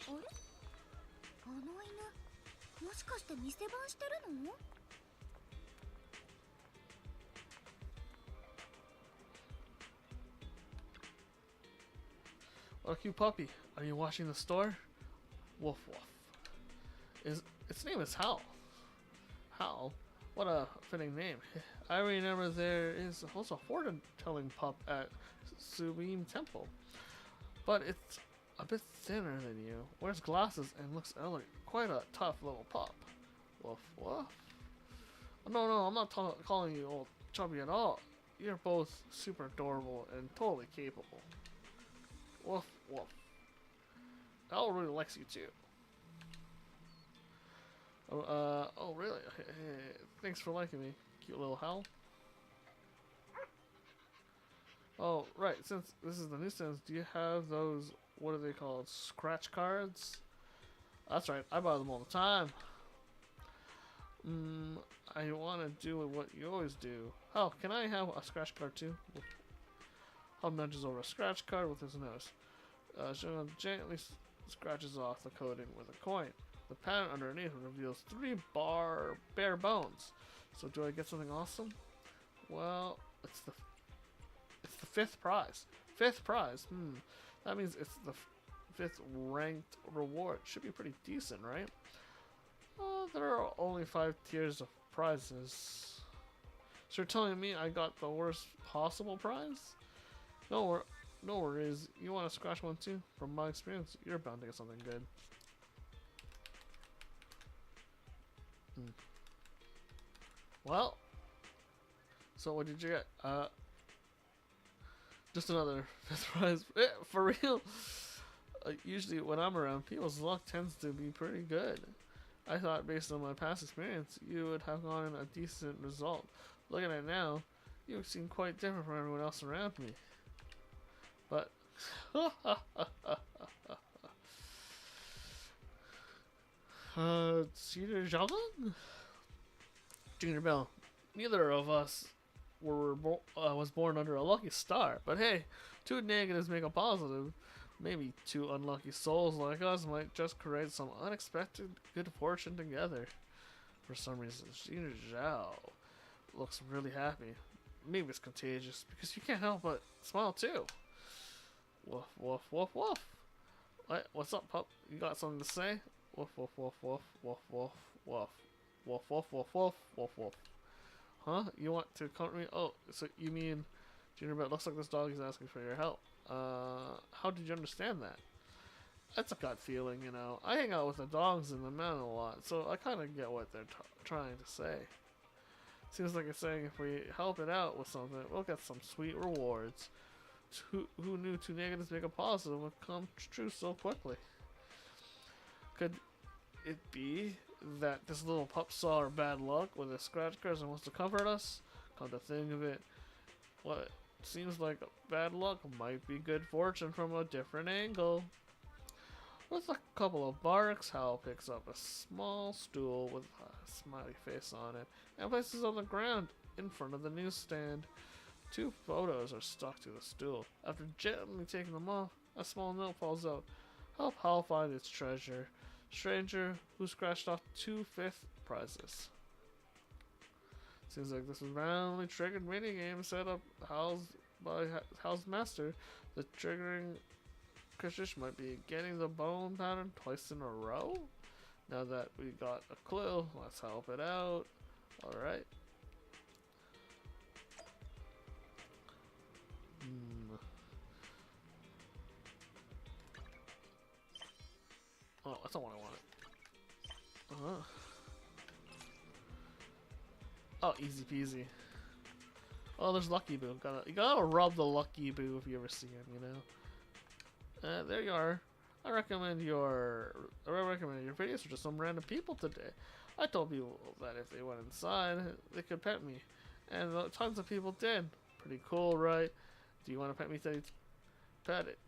あれ？あの犬、もしかして店番してるの？What a cute puppy. Are you watching the store? Woof woof. Its name is Hal. Hal? What a fitting name. I remember there is also a fortune-telling pup at Subeam Temple. But it's a bit thinner than you. Wears glasses and looks elegant. Quite a tough little pup. Woof woof. No, I'm not calling you old chubby at all. You're both super adorable and totally capable. Woof woof. Al really likes you too. Oh really? Hey, thanks for liking me, cute little Hal. Oh right, since this is the newsstands, do you have those, what are they called, scratch cards? That's right, I buy them all the time. I want to do what you always do. Oh, can I have a scratch card too? Hal nudges over a scratch card with his nose. Sean gently scratches off the coating with a coin. The pattern underneath reveals 3 bare bones. So do I get something awesome? Well, it's the 5th prize. 5th prize. That means it's the 5th ranked reward. Should be pretty decent, right? There are only 5 tiers of prizes. So you're telling me I got the worst possible prize? No worries. You want to scratch one too? From my experience, you're bound to get something good. Well, so what did you get? Just another 5th prize. For real? Usually when I'm around, people's luck tends to be pretty good. I thought based on my past experience, you would have gotten a decent result. Looking at it now, you seem quite different from everyone else around me. But Cedar Javan? Junior Bell, neither of us was born under a lucky star, but hey, 2 negatives make a positive. Maybe 2 unlucky souls like us might just create some unexpected good fortune together. For some reason, Junior Zhao looks really happy. Maybe it's contagious, because you can't help but smile too. Woof woof woof woof. What's up, pup? You got something to say? Woof woof woof woof woof woof woof woof woof woof woof woof woof. Huh? You want to come to me? Oh, so you mean Junior Bell, looks like this dog is asking for your help. How did you understand that? That's a gut feeling, you know. I hang out with the dogs in the mountain a lot, so I kind of get what they're trying to say. Seems like it's saying if we help it out with something, we'll get some sweet rewards. Who knew two negatives make a positive would come true so quickly? Could it be that this little pup saw our bad luck with his scratch cards and wants to comfort us? Come to think of it, what seems like bad luck might be good fortune from a different angle. With a couple of barks, Hal picks up a small stool with a smiley face on it and places it on the ground in front of the newsstand. 2 photos are stuck to the stool. After gently taking them off, a small note falls out. Help Hal find its treasure. Stranger who scratched off 2 5th prizes. Seems like this is randomly triggered minigame set up by Hal's master. The triggering Krishish might be getting the bone pattern twice in a row. Now that we got a clue, let's help it out. Alright. Oh, that's not what I wanted. Oh, easy peasy. Oh, there's Lucky Boo. You gotta rub the Lucky Boo if you ever see him, you know. There you are. I recommend your videos for just some random people today. I told people that if they went inside, they could pet me, and tons of people did. Pretty cool, right? Do you want to pet me? Pet it.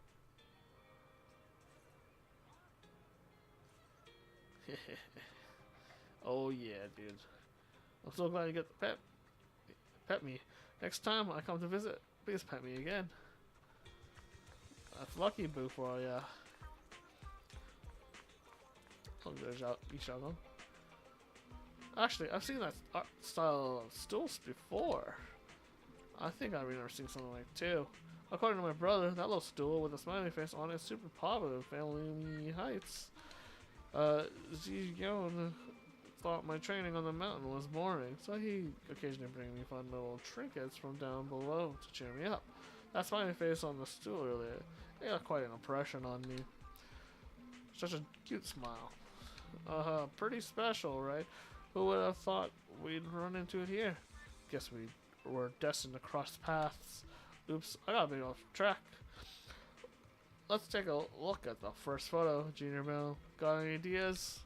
Oh yeah, dude. I'm so glad you get the pet me. Next time I come to visit, please pet me again. That's Lucky Boo for ya. Oh, there's Ishago. Actually, I've seen that style of stools before. I think I've never seen something like too. According to my brother, that little stool with a smiley face on it is super popular family heights. Ziyon thought my training on the mountain was boring, so he occasionally brings me fun little trinkets from down below to cheer me up. That smiley face on the stool earlier, it got quite an impression on me. Such a cute smile. Pretty special, right? Who would have thought we'd run into it here? Guess we were destined to cross paths. Oops, I got a bit off track. Let's take a look at the first photo, Junior Bell. Got any ideas?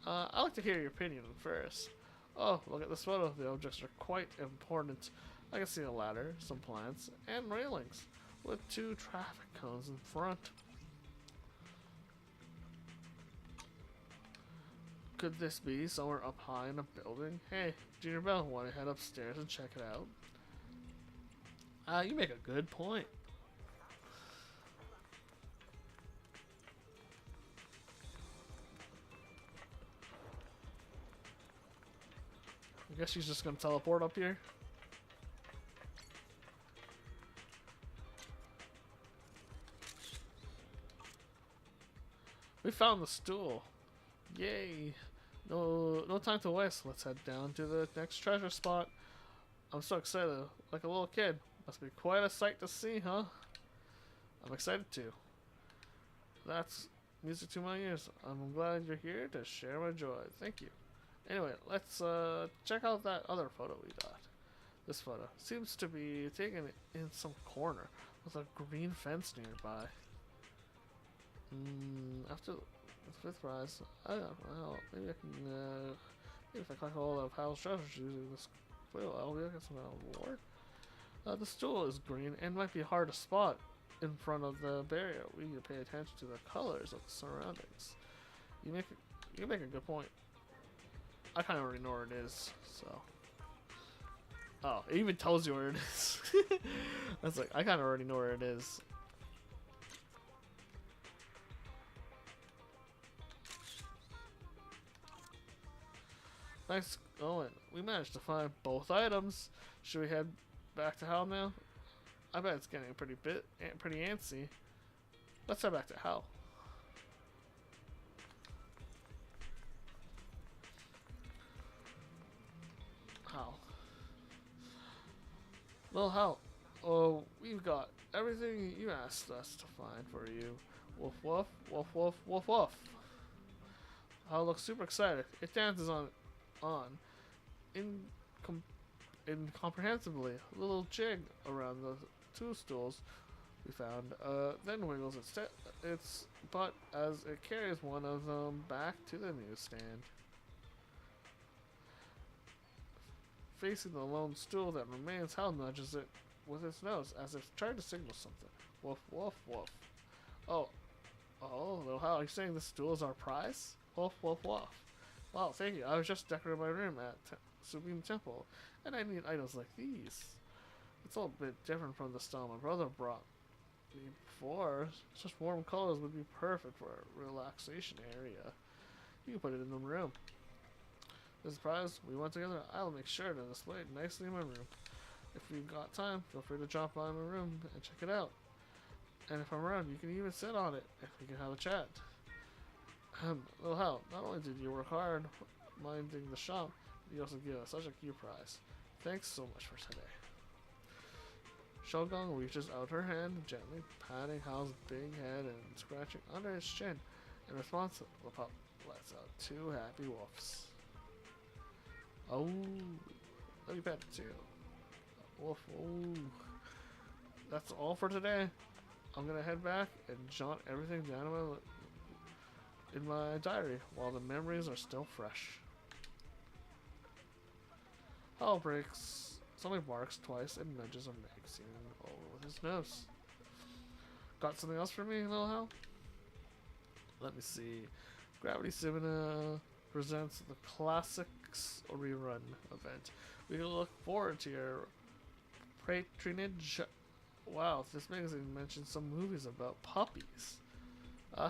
I'd like to hear your opinion first. Oh, look at this photo. The objects are quite important. I can see a ladder, some plants, and railings, with 2 traffic cones in front. Could this be somewhere up high in a building? Hey, Junior Bell, want to head upstairs and check it out? You make a good point. I guess she's just gonna teleport up here. We found the stool. Yay. No time to waste. Let's head down to the next treasure spot. I'm so excited, like a little kid. Must be quite a sight to see, huh? I'm excited too. That's music to my ears. I'm glad you're here to share my joy. Thank you. Anyway, let's check out that other photo we got. This photo seems to be taken in some corner with a green fence nearby. After the 5th prize, I don't know. Maybe I can. Maybe if I collect all of Hal's treasures using this wheel, I'll get some kind of reward. The stool is green and might be hard to spot in front of the barrier. We need to pay attention to the colors of the surroundings. You make a good point. I kind of already know where it is, so. Oh, it even tells you where it is. I was like, I kind of already know where it is. Nice going. We managed to find both items. Should we head back to Hal now? I bet it's getting pretty antsy. Let's head back to Hal. Hal. Well, Hal, Oh, we've got everything you asked us to find for you. Woof woof, woof woof, woof woof. I look super excited. It dances on, incom- incomprehensibly. A little jig around the two stools we found, then wiggles its butt as it carries one of them back to the newsstand. Facing the lone stool that remains, Hal nudges it with its nose as if trying to signal something. Woof, woof, woof. Oh, little Hal, are you saying this stool is our prize? Woof, woof, woof. Wow, thank you. I was just decorating my room at Supreme Temple, and I need items like these. It's all a bit different from the style my brother brought me before. Such warm colors would be perfect for a relaxation area. You can put it in the room. As a prize we went together, I'll make sure to display it nicely in my room. If you've got time, feel free to drop by my room and check it out. And if I'm around, you can even sit on it, and we can have a chat. Little Hal, not only did you work hard minding the shop, but you also gave us such a cute prize. Thanks so much for today. Shogun reaches out her hand, gently patting Hal's big head and scratching under his chin. In response, the pup lets out two happy woofs. Oh, let me pet it too. Woof, oh. That's all for today. I'm gonna head back and jot everything down in my diary while the memories are still fresh. Hal breaks. Somebody barks twice and nudges a magazine over with his nose. Got something else for me, little Hal? Let me see. Gravity Cinema presents the Classics Rerun event. We look forward to your patronage. Wow, this magazine mentions some movies about puppies.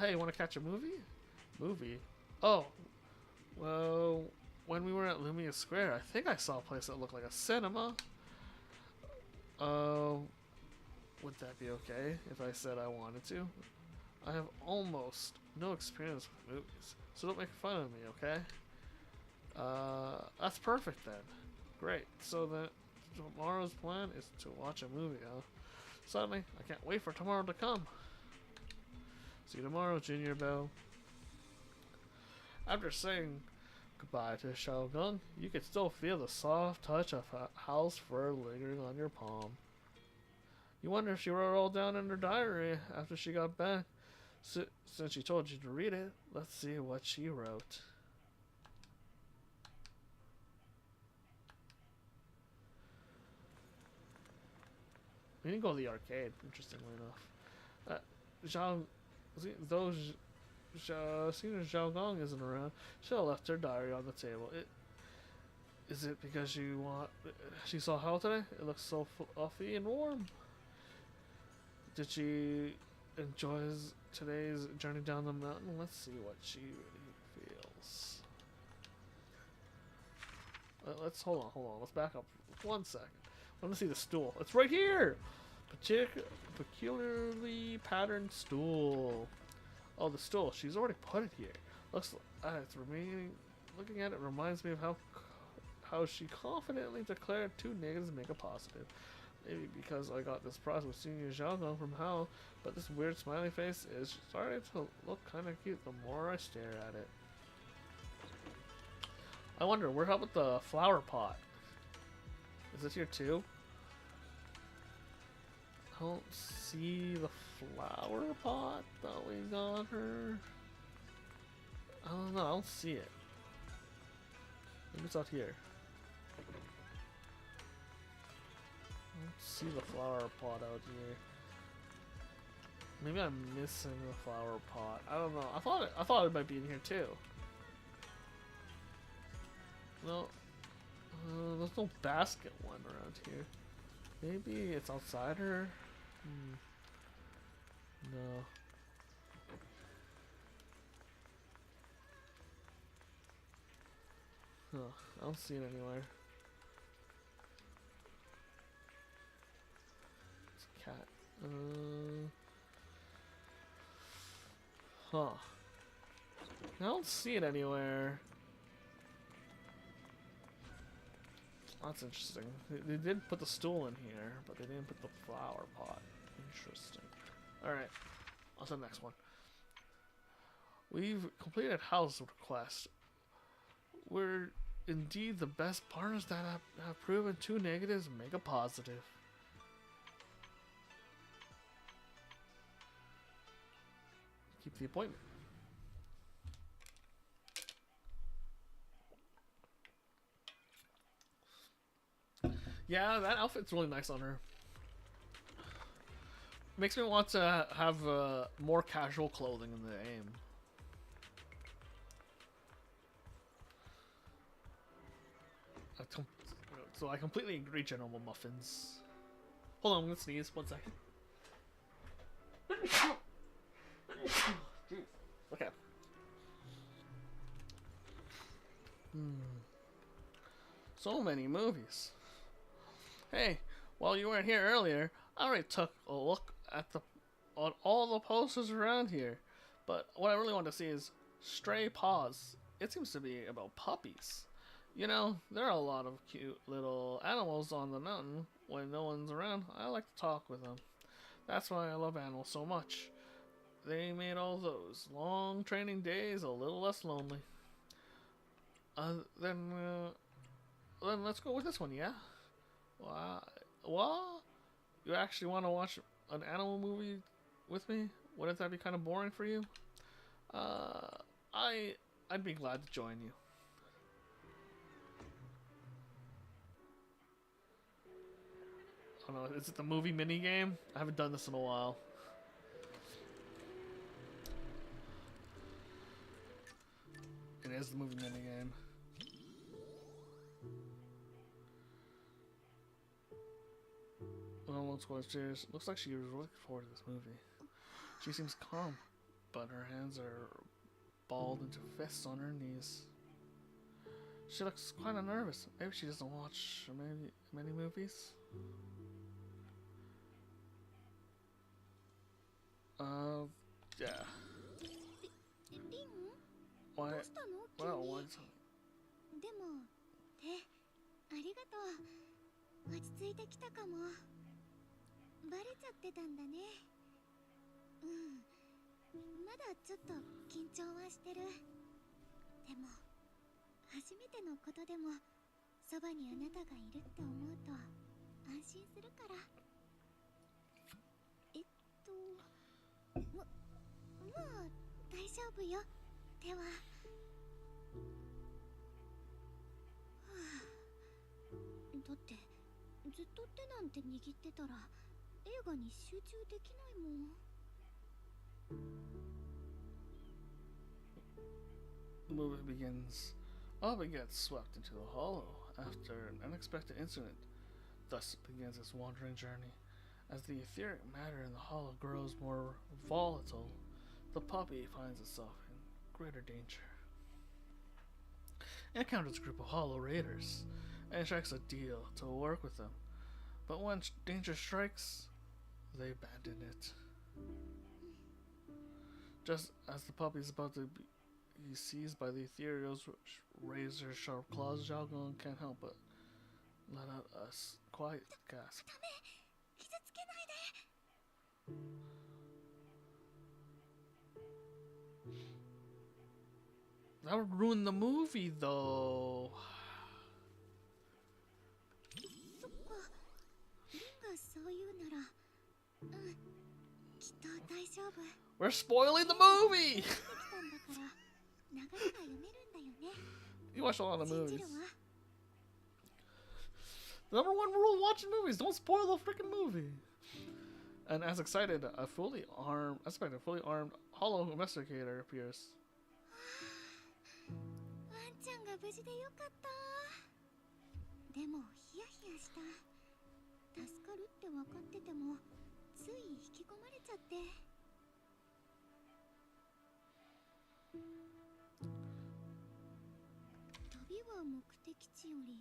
Hey, want to catch a movie? Movie? Oh, well, when we were at Lumia Square, I think I saw a place that looked like a cinema. Would that be okay if I said I wanted to? I have almost no experience with movies, so don't make fun of me, okay? That's perfect then. Great. So then, tomorrow's plan is to watch a movie, huh? Suddenly, I can't wait for tomorrow to come. See you tomorrow, Junior Bell. After saying goodbye to Shogun, you could still feel the soft touch of Hal's fur lingering on your palm. You wonder if she wrote it all down in her diary after she got back. Since she told you to read it, let's see what she wrote. We didn't go to the arcade, interestingly enough. Seeing as Zhao Gong isn't around, she left her diary on the table. Is it because she saw Hal today? It looks so fluffy and warm. Did she enjoy today's journey down the mountain? Let's see what she really feels. Let's hold on. Let's back up 1 second. I want to see the stool. It's right here. Peculiarly patterned stool. Oh, the stool. She's already put it here. Looks like it's remaining. Looking at it reminds me of how she confidently declared two negatives make a positive. Maybe because I got this prize with Senior Xiaogang from Hal, but this weird smiley face is starting to look kind of cute the more I stare at it. I wonder, where about the flower pot? Is it here too? I don't see the flower pot that we got her. I don't know, I don't see it. Maybe it's out here. I don't see the flower pot out here. Maybe I'm missing the flower pot. I don't know. I thought it might be in here too. No, there's no basket one around here. Maybe it's outside her. No. Huh, I don't see it anywhere. It's a cat. Huh. I don't see it anywhere. That's interesting. They did put the stool in here, but they didn't put the flower pot. Interesting. Alright, on to the next one. We've completed house request. We're indeed the best partners that have proven 2 negatives make a positive. Keep the appointment. Yeah, that outfit's really nice on her. Makes me want to have more casual clothing in the aim. So I completely agree, General Muffins. Hold on, I'm gonna sneeze. 1 second. Okay. So many movies. Hey, while you weren't here earlier, I already took a look at all the posters around here. But what I really want to see is Stray Paws. It seems to be about puppies. You know, there are a lot of cute little animals on the mountain. When no one's around, I like to talk with them. That's why I love animals so much. They made all those long training days a little less lonely. Then let's go with this one, yeah? What? You actually want to watch an animal movie with me? Wouldn't that be kind of boring for you? I'd be glad to join you. I don't know, is it the movie mini game? I haven't done this in a while. It is the movie mini game. Oh, looks quite serious. Looks like she was looking forward to this movie. She seems calm, but her hands are balled into fists on her knees. She looks kind of nervous. Maybe she doesn't watch many movies. Yeah. リン Why? どうしたの急 Well, に why? でもありがとう落ち着いてきたかもバレちゃってたんだねまだちょっと緊張はしてるでも初めてのことでもそばにあなたがいるって思うと安心するからもう大丈夫よではだってずっと手なんて握ってたら映画に集中できないもん The movie begins. Alba gets swept into the hollow after an unexpected incident. Thus begins its wandering journey. As the etheric matter in the hollow grows more volatile, the puppy finds itself in greater danger. It encounters a group of hollow raiders and strikes a deal to work with them. But when danger strikes, they abandon it. Just as the puppy is about to be seized by the ethereal's razor-sharp claws, Xiaogang can't help but let out a quiet gasp. 傷つけないで That would ruin the movie, though. そっかリンがそう言うならきっと大丈夫 We're spoiling the movie! 来たんだから流れが読めるんだよね You watch a lot of 信じ movies. るわ The #1 rule of watching movies: don't spoil the freaking movie. And as expected, a fully armed hollow investigator appears. ワンちゃんが無事でよかったでもヒヤヒヤした助かるって分かっててもつい引き込まれちゃって旅は目的地より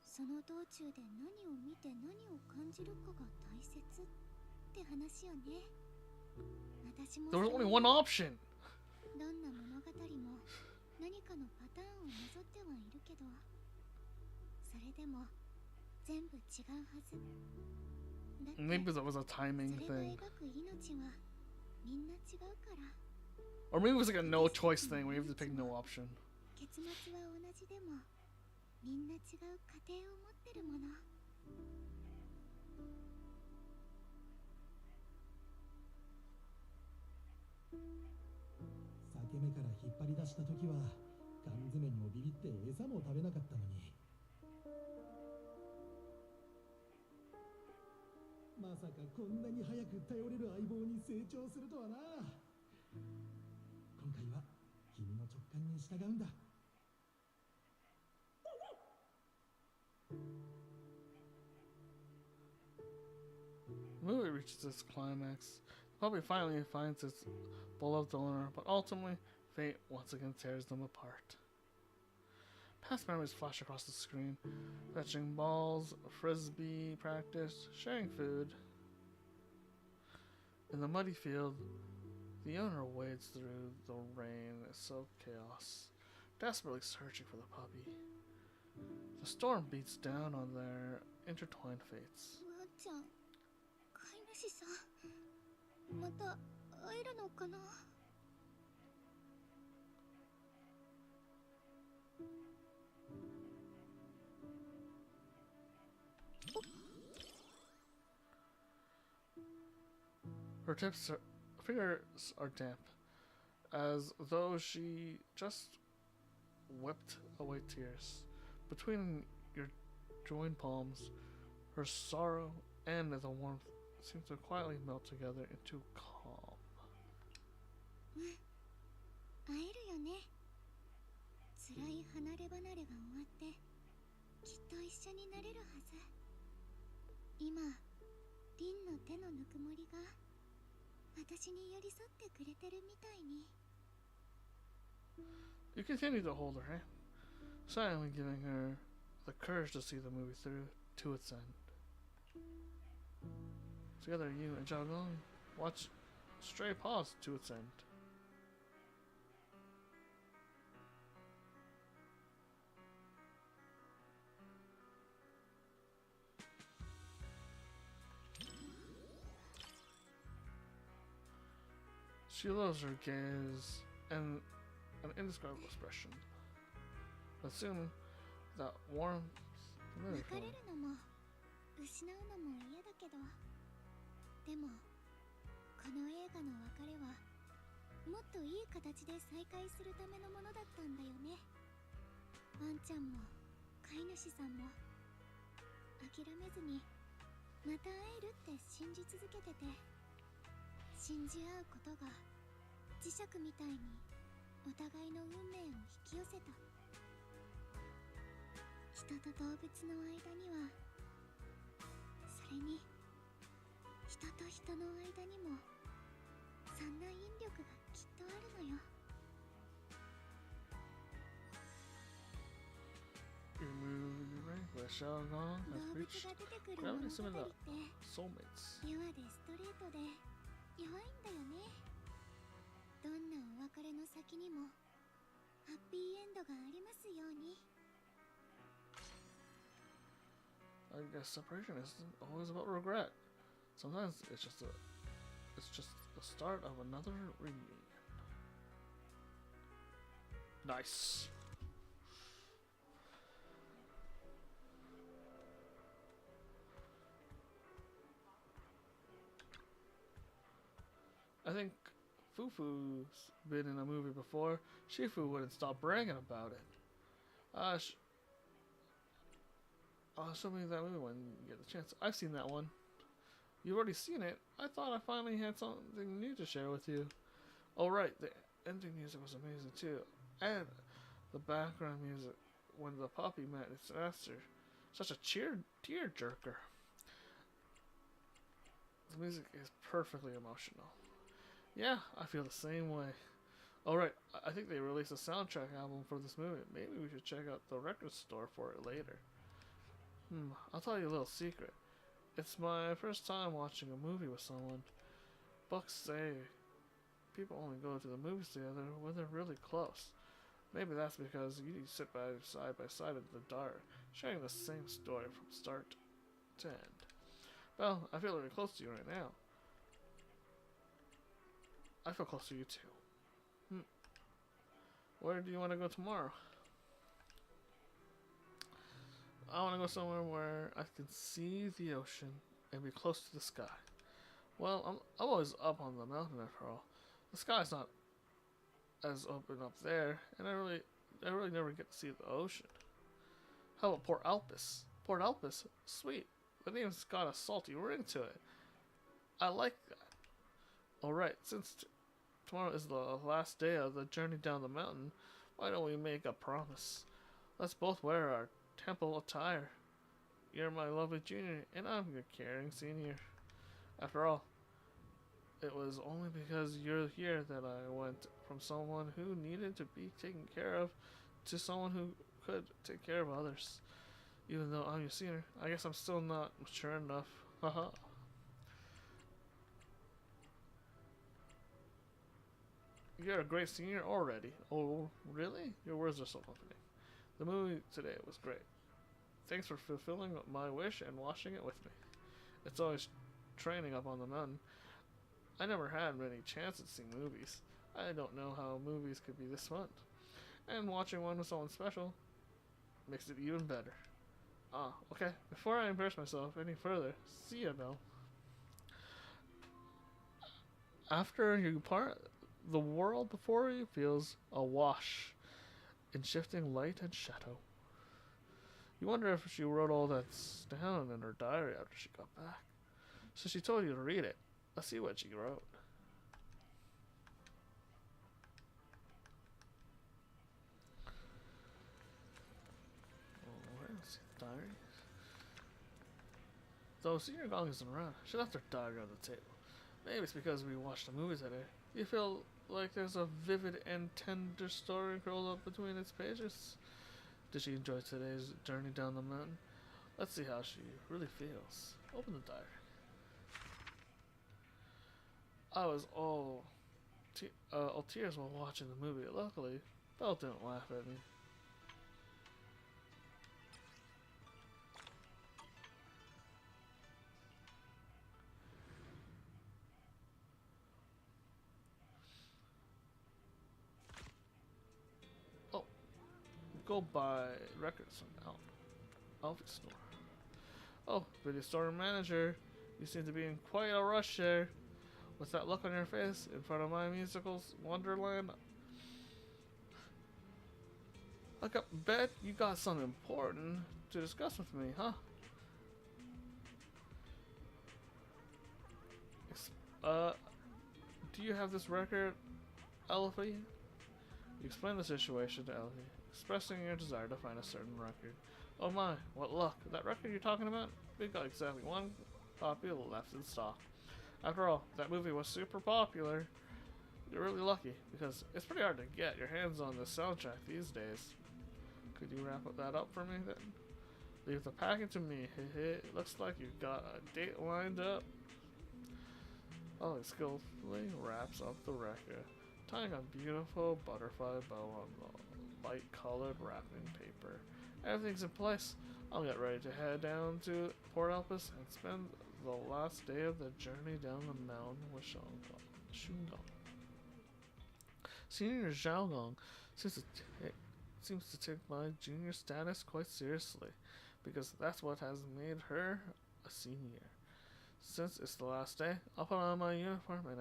その道中で何を見て何を感じるかが大切って話よね私も There was only one option. どんな物語も何かのパターンをなぞってはいるけどそれでも全部違うはず。だって Maybe that was a timing それ thing. が描く命はみんな違うから。 Or maybe it was like a no choice thing where you have to pick no option. 結末は同じでもみんな違う過程を持ってるもの。裂け目から引っ張り出した時は缶詰にもビビって餌も食べなかったのに、まさかこんなに早く頼れる相棒に成長するとはな。今回は君の直感に従うんだ。The movie reaches its climax. The puppy finally finds its beloved owner, but ultimately, fate once again tears them apart. Past memories flash across the screen. Fetching balls, frisbee practice, sharing food. In the muddy field, the owner wades through the rain-soaked chaos, desperately searching for the puppy. The storm beats down on their intertwined fates. ワンちゃん、飼い主さん、また会えるのかな。Her fingers are damp, as though she just wept away tears. Between your joined palms, her sorrow and the warmth seem to quietly melt together into calm. 会えるよね。辛い離れ離れが終わってきっと一緒になれるはず。今、リンの手のぬくもりが私に寄り添ってくれてるみたいに。 You continue to hold her hand, silently giving her the courage to see the movie through to its end. Together, you and Zhao Gong watch Stray Paws to its end. She lowers her gaze and an indescribable expression. But soon, that warmth 別れるのも失うのも嫌だけど、でもこの映画の別れはもっといい形で再会するためのものだったんだよね。ワンちゃんも飼い主さんも諦めずにまた会えるって信じ続けてて、信じ合うことが磁石みたいにお互いの運命を引き寄せた。人と動物の間には、それに人と人の間にもそんな引力がきっとあるのよ。 Your movie rank by Xiao Gong 動 has 物 reached が出てくる gravity 物 similar 語 to って soulmates. ピュアでストレートで弱いんだよね。どんなお別れの先にもハッピーエンドがありますように。 I guess separation isn't always about regret. Sometimes it's just the start of another reunion. Nice. I think Fufu's been in a movie before. Shifu wouldn't stop bragging about it. Show me that movie when you get the chance. I've seen that one. You've already seen it. I thought I finally had something new to share with you. Oh right, the ending music was amazing too. And the background music when the puppy met its master. Such a tear-jerker. The music is perfectly emotional. Yeah, I feel the same way. Alright, I think they released a soundtrack album for this movie. Maybe we should check out the record store for it later. I'll tell you a little secret. It's my first time watching a movie with someone. Books say people only go to the movies together when they're really close. Maybe that's because you sit by side in the dark, sharing the same story from start to end. Well, I feel very close to you right now. I feel close to you too. Where do you want to go tomorrow? I want to go somewhere where I can see the ocean and be close to the sky. Well, I'm always up on the mountain after all. The sky's not as open up there, and I really never get to see the ocean. How about Port Alpes? Port Alpes, sweet. The name's got a salty ring to it. I like that. Alright, since tomorrow is the last day of the journey down the mountain, why don't we make a promise? Let's both wear our temple attire. You're my lovely junior, and I'm your caring senior. After all, it was only because you're here that I went from someone who needed to be taken care of to someone who could take care of others. Even though I'm your senior, I guess I'm still not mature enough. Haha. You're a great senior already. Oh, really? Your words are so comforting. The movie today was great. Thanks for fulfilling my wish and watching it with me. It's always training up on the mountain. I never had many chances seeing movies. I don't know how movies could be this fun. And watching one with someone special makes it even better. Okay. Before I embarrass myself any further, see ya, Belle. After you part, the world before you feels awash in shifting light and shadow. You wonder if she wrote all that down in her diary after she got back. So she told you to read it. Let's see what she wrote. Let's see the diary. Though Senior Gong isn't around, she left her diary on the table. Maybe it's because we watched the movie today. You feel like there's a vivid and tender story curled up between its pages. Did she enjoy today's journey down the mountain? Let's see how she really feels. Open the diary. I was all tears while watching the movie. Luckily, Belle didn't laugh at me. Oh, go buy records from Alfie store. Oh, video store manager, you seem to be in quite a rush there. With that look on your face in front of my musical's Wonderland, I bet you got something important to discuss with me, huh? Do you have this record, Elfie? You explain the situation to Elfie, expressing your desire to find a certain record. Oh my, what luck. That record you're talking about? We got exactly one copy left in stock. After all, that movie was super popular. You're really lucky, because it's pretty hard to get your hands on the soundtrack these days. Could you wrap that up for me then? Leave the packing to me. It looks like you've got a date lined up. Oh, he skillfully wraps up the record, tying a beautiful butterfly bow on the light-colored wrapping paper. Everything's in place. I'll get ready to head down to Port Alpes and spend the last day of the journey down the mountain with Shungong. Senior Zhaogong seems to take my junior status quite seriously, because that's what has made her a senior. Since it's the last day, I'll put on my uniform and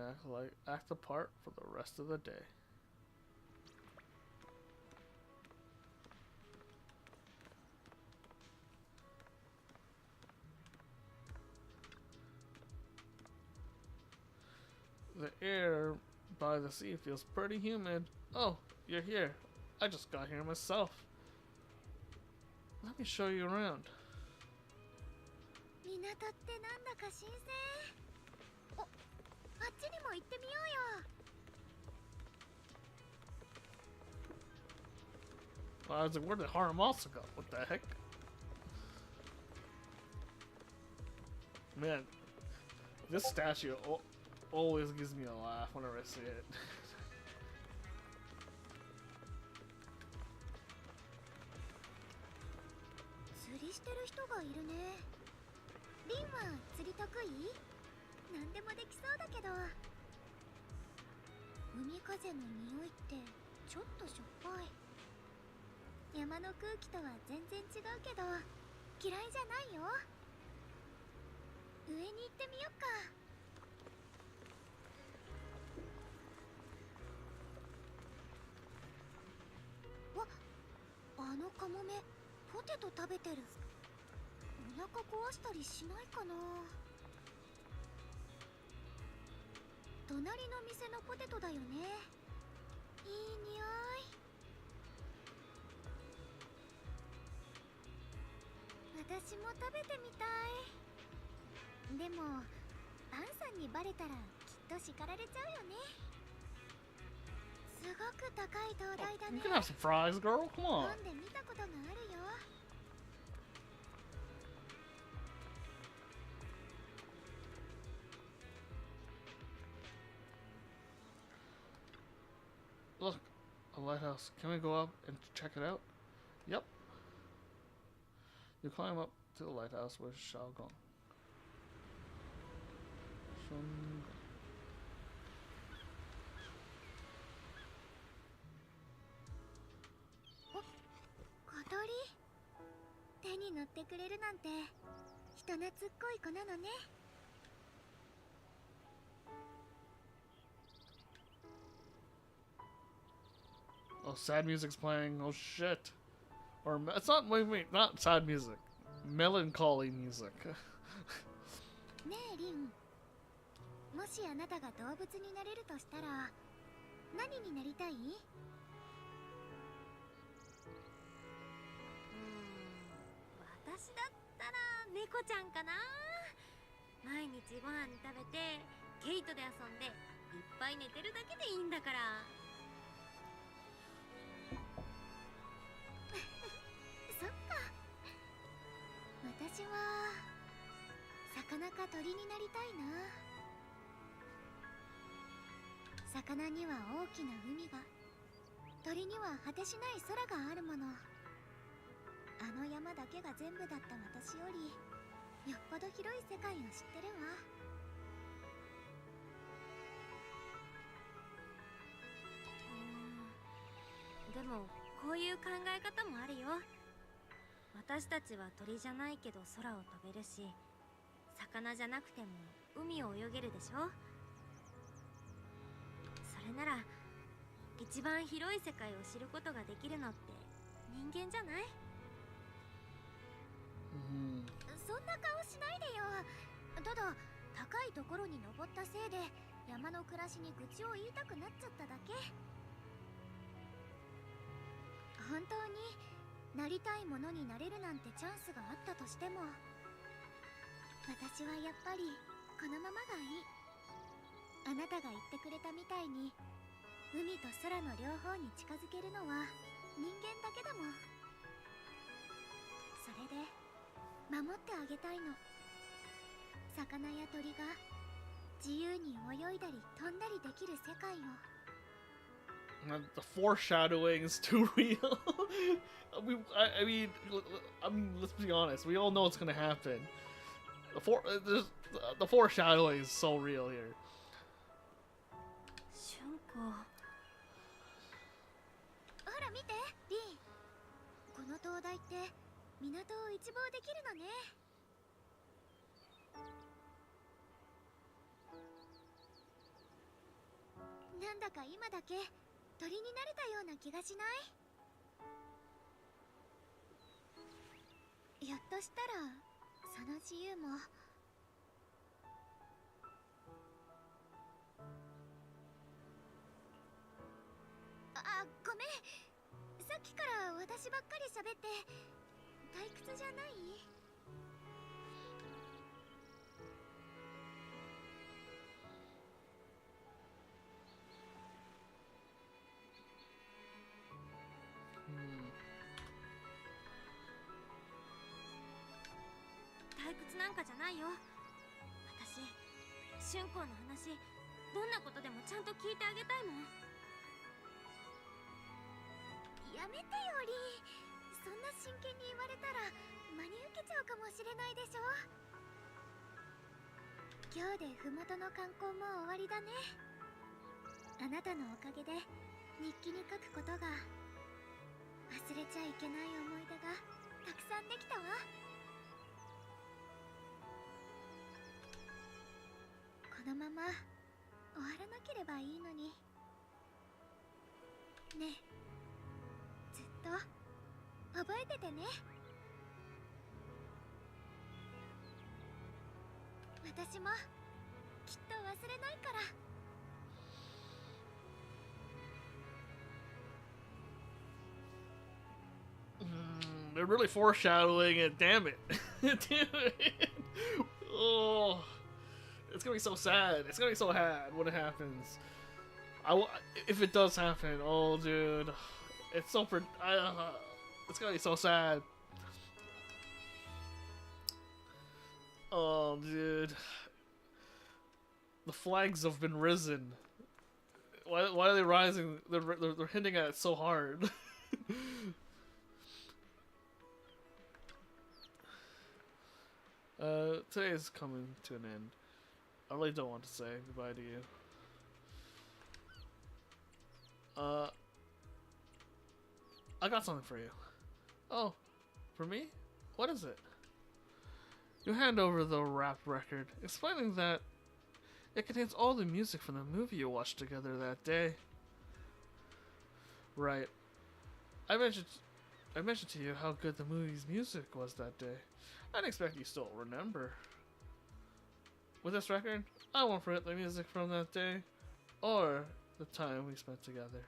act the part for the rest of the day. The air by the sea feels pretty humid. Oh, you're here. I just got here myself. Let me show you around. 港ってなんだか新鮮。お、あっちにも行ってみようよ。Well, I was like, where did Haramosa go? What the heck? Man, this statue always gives me a laugh whenever I see it. るね。リンは釣り得意？何でもできそうだけど。海風の匂いってちょっとしょっぱい。山の空気とは全然違うけど嫌いじゃないよ。上に行ってみよっか。あのカモメポテト食べてる。お腹壊したりしないかな。隣の店のポテトだよね。いい匂い。私も食べてみたい。でもバンさんにバレたらきっと叱られちゃうよね。すごく高い灯台だね。 You can have some fries, girl. Come on. 飲んで見たことがあるよ。Look, a lighthouse. Can we go up and check it out? Yep. You climb up to the lighthouse with Xiaogong.小鳥、手に乗ってくれるなんて人懐っこい子なのね。Oh, sad music's playing. Oh shit. Or it's not. Wait, not sad music. Melancholy music. ねえリン、もしあなたが動物になれるとしたら何になりたい？私だったら猫ちゃんかな。毎日ご飯食べてケイトで遊んでいっぱい寝てるだけでいいんだから。そっか。私は魚か鳥になりたいな。魚には大きな海が、鳥には果てしない空があるもの。あの山だけが全部だった私よりよっぽど広い世界を知ってるわ。でもこういう考え方もあるよ。私たちは鳥じゃないけど空を飛べるし、魚じゃなくても海を泳げるでしょ。それなら一番広い世界を知ることができるのって人間じゃない？そんな顔しないでよ。ただ高いところに登ったせいで山の暮らしに愚痴を言いたくなっちゃっただけ。本当になりたいものになれるなんてチャンスがあったとしても、私はやっぱりこのままがいい。あなたが言ってくれたみたいに海と空の両方に近づけるのは人間だけだもん。それで守ってあげたいの。魚や鳥が自由に泳いだり飛んだりできる世界を。The foreshadowing is too real. I mean, let's be honest. We all know it's gonna happen. The foreshadowing is so real here. 春子。ほら見てリン、この灯台って港を一望できるのね。なんだか今だけ鳥になれたような気がしない？ひょっとしたらその自由も。ごめん、さっきから私ばっかり喋って退屈じゃない？退屈なんかじゃないよ。私、春子の話、どんなことでもちゃんと聞いてあげたいもん。やめてよリン、そんな真剣に言われたら真に受けちゃうかもしれないでしょ。今日で麓の観光も終わりだね。あなたのおかげで日記に書くことが、忘れちゃいけない思い出がたくさんできたわ。このまま終わらなければいいのにね。ずっと覚えててね。私もきっと忘れないから。They're really foreshadowing it. Damn it. Damn it. Oh, it's gonna be so sad. It's gonna be so sad when it happens. If it does happen, oh, dude, it's so it's gonna be so sad. Oh, dude, the flags have been risen. Why are they rising? They're hinting at it so hard. Today is coming to an end. I really don't want to say goodbye to you. I got something for you. Oh, for me? What is it? You hand over the rap record, explaining that it contains all the music from the movie you watched together that day. Right. I mentioned to you how good the movie's music was that day. I didn't expect you still remember. With this record, I won't forget the music from that day, or the time we spent together.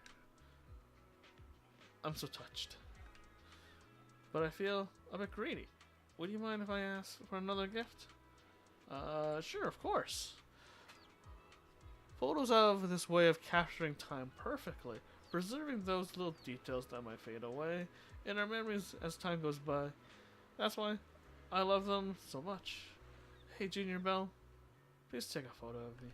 I'm so touched. But I feel a bit greedy. Would you mind if I ask for another gift? Sure, of course. Photos have this way of capturing time perfectly, preserving those little details that might fade away in our memories as time goes by. That's why I love them so much. Hey, Junior Bell, please take a photo of me.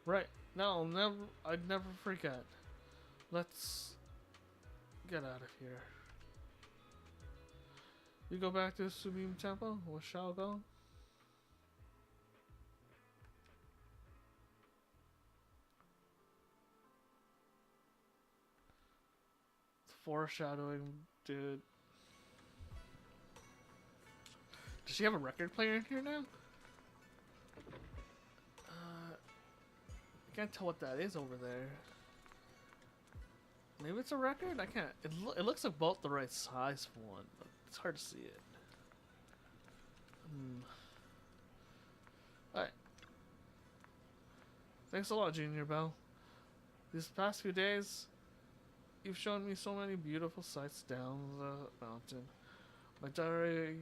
Right, now I'd never forget. Let's get out of here. You go back to Subim Temple, or shall go? Foreshadowing, dude. Does she have a record player in here now? I can't tell what that is over there. Maybe it's a record? I can't. It looks about the right size for one, but it's hard to see it. Alright. Thanks a lot, Junior Bell. These past few days, you've shown me so many beautiful sights down the mountain. My diary,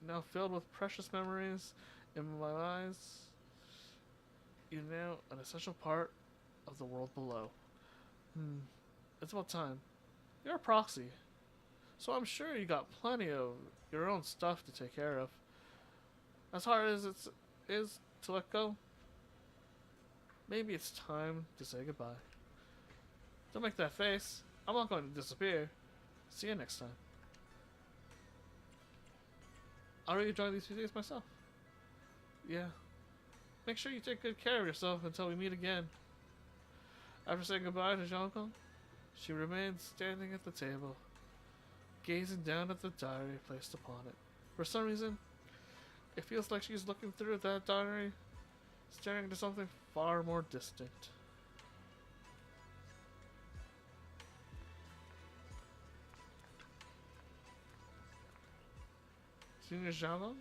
now filled with precious memories in my eyes, you're now an essential part of the world below. It's about time. You're a proxy, so I'm sure you got plenty of your own stuff to take care of. As hard as it is to let go, maybe it's time to say goodbye. Don't make that face. I'm not going to disappear. See you next time. I'll really enjoy these few days myself. Yeah. Make sure you take good care of yourself until we meet again. After saying goodbye to Jean-Claude, she remained standing at the table, gazing down at the diary placed upon it. For some reason, it feels like she's looking through that diary, staring into something far more distant. Junior Jean-Claude?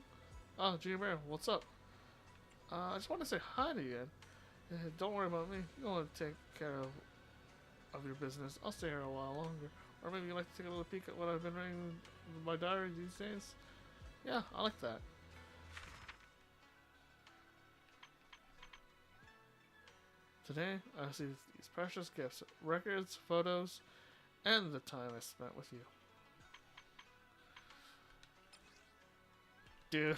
Oh, Junior Bear, what's up? I just want to say hi to you. Don't worry about me. You want to take care of your business. I'll stay here a while longer. Or maybe you'd like to take a little peek at what I've been writing in my diary these days. Yeah, I like that. Today, I received these precious gifts. Records, photos, and the time I spent with you. Dude,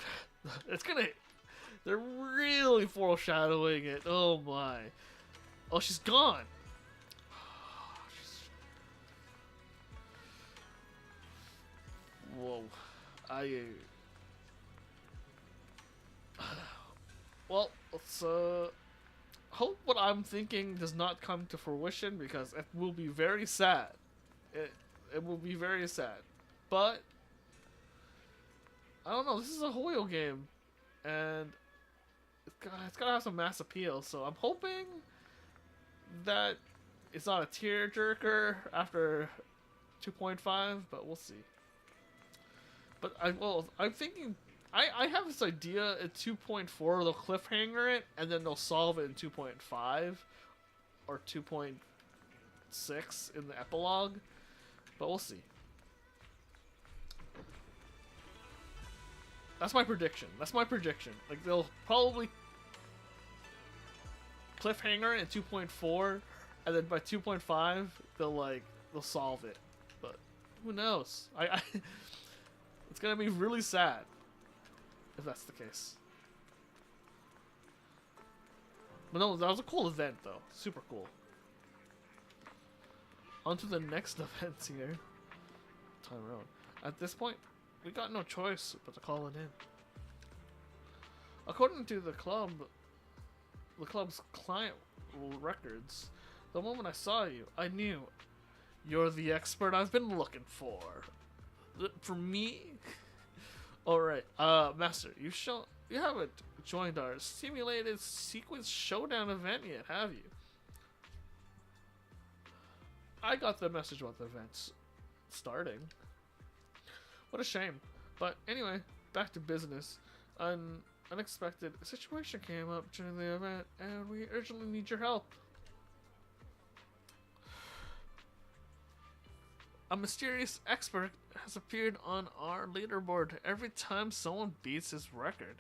it's gonna... They're really foreshadowing it. Oh my. Oh, she's gone. Whoa. Well, let's hope what I'm thinking does not come to fruition, because it will be very sad. It will be very sad. But I don't know, this is a Hoyo game, and it's gotta have some mass appeal, so I'm hoping that it's not a tearjerker after 2.5, but we'll see. But I'm thinking, I have this idea at 2.4 they'll cliffhanger it, and then they'll solve it in 2.5 or 2.6 in the epilogue, but we'll see. That's my prediction. Like, they'll probably cliffhanger it at 2.4, and then by 2.5 they'll solve it. But who knows? It's gonna be really sad if that's the case. But no, that was a cool event though. Super cool. On to the next events here. Time around. At this point, we got no choice but to call it in. According to the club's client records, the moment I saw you, I knew you're the expert I've been looking for. For me? Alright, Master, you haven't joined our simulated sequence showdown event yet, have you? I got the message about the events starting. What a shame. But anyway, back to business. An unexpected situation came up during the event, and we urgently need your help. A mysterious expert has appeared on our leaderboard. Every time someone beats his record,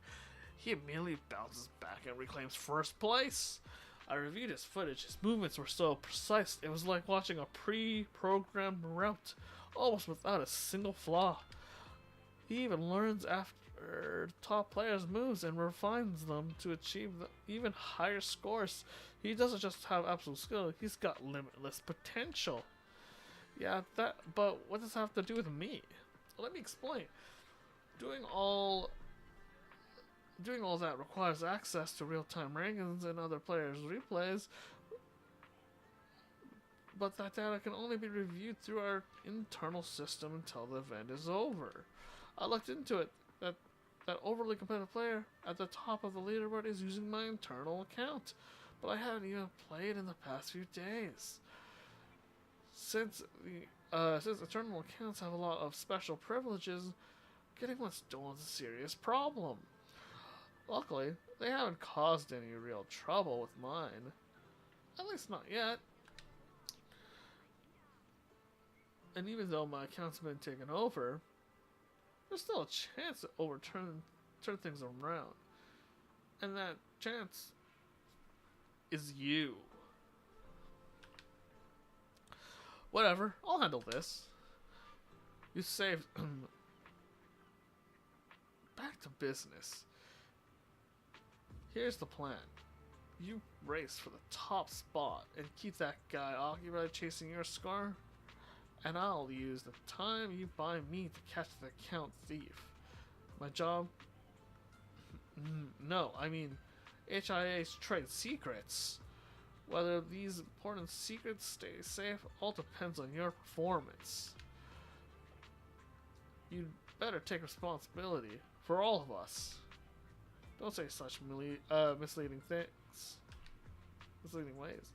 he immediately bounces back and reclaims first place. I reviewed his footage. His movements were so precise, it was like watching a pre-programmed route, almost without a single flaw. He even learns after top players' moves and refines them to achieve even higher scores. He doesn't just have absolute skill, he's got limitless potential. Yeah, but what does that have to do with me? Well, let me explain. Doing all that requires access to real-time rankings and other players' replays, but that data can only be reviewed through our internal system until the event is over. I looked into it. That overly competitive player at the top of the leaderboard is using my internal account, but I haven't even played in the past few days. Since internal accounts have a lot of special privileges, getting one stolen is a serious problem. Luckily, they haven't caused any real trouble with mine. At least not yet. And even though my account's been taken over, there's still a chance to turn things around. And that chance is you. Whatever, I'll handle this. You saved... Back to business. Here's the plan. You race for the top spot and keep that guy occupied chasing your score, and I'll use the time you buy me to catch the account thief. My job? No, I mean HIA's trade secrets. Whether these important secrets stay safe all depends on your performance. You'd better take responsibility for all of us. Don't say such misleading ways.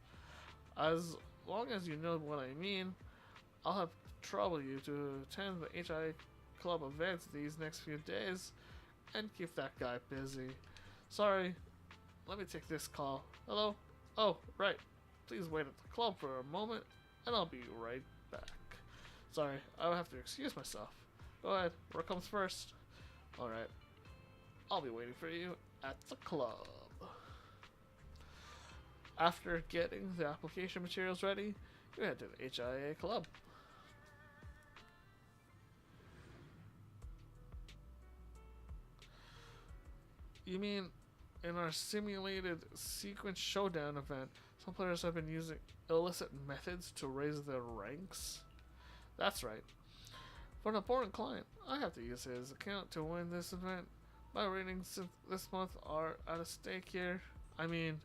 As long as you know what I mean, I'll have trouble you to attend the HIA club events these next few days and keep that guy busy. Sorry, let me take this call. Hello? Oh, right. Please wait at the club for a moment, and I'll be right back. Sorry, I'll have to excuse myself. Go ahead, work comes first. Alright. I'll be waiting for you at the club. After getting the application materials ready, you head to the HIA club. You mean in our simulated sequence showdown event, some players have been using illicit methods to raise their ranks? That's right. For an important client, I have to use his account to win this event. My ratings this month are at stake here. I mean,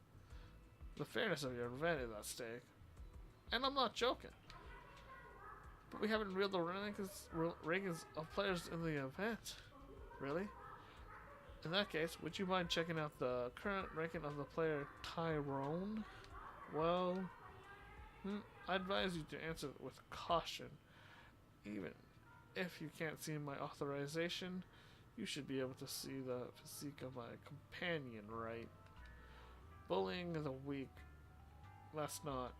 the fairness of your event is at stake. And I'm not joking. But we haven't revealed the rankings of players in the event. Really? In that case, would you mind checking out the current ranking of the player Tyrone? Well, I advise you to answer with caution. Even if you can't see my authorization, you should be able to see the physique of my companion, right? Bullying is weak. That's not.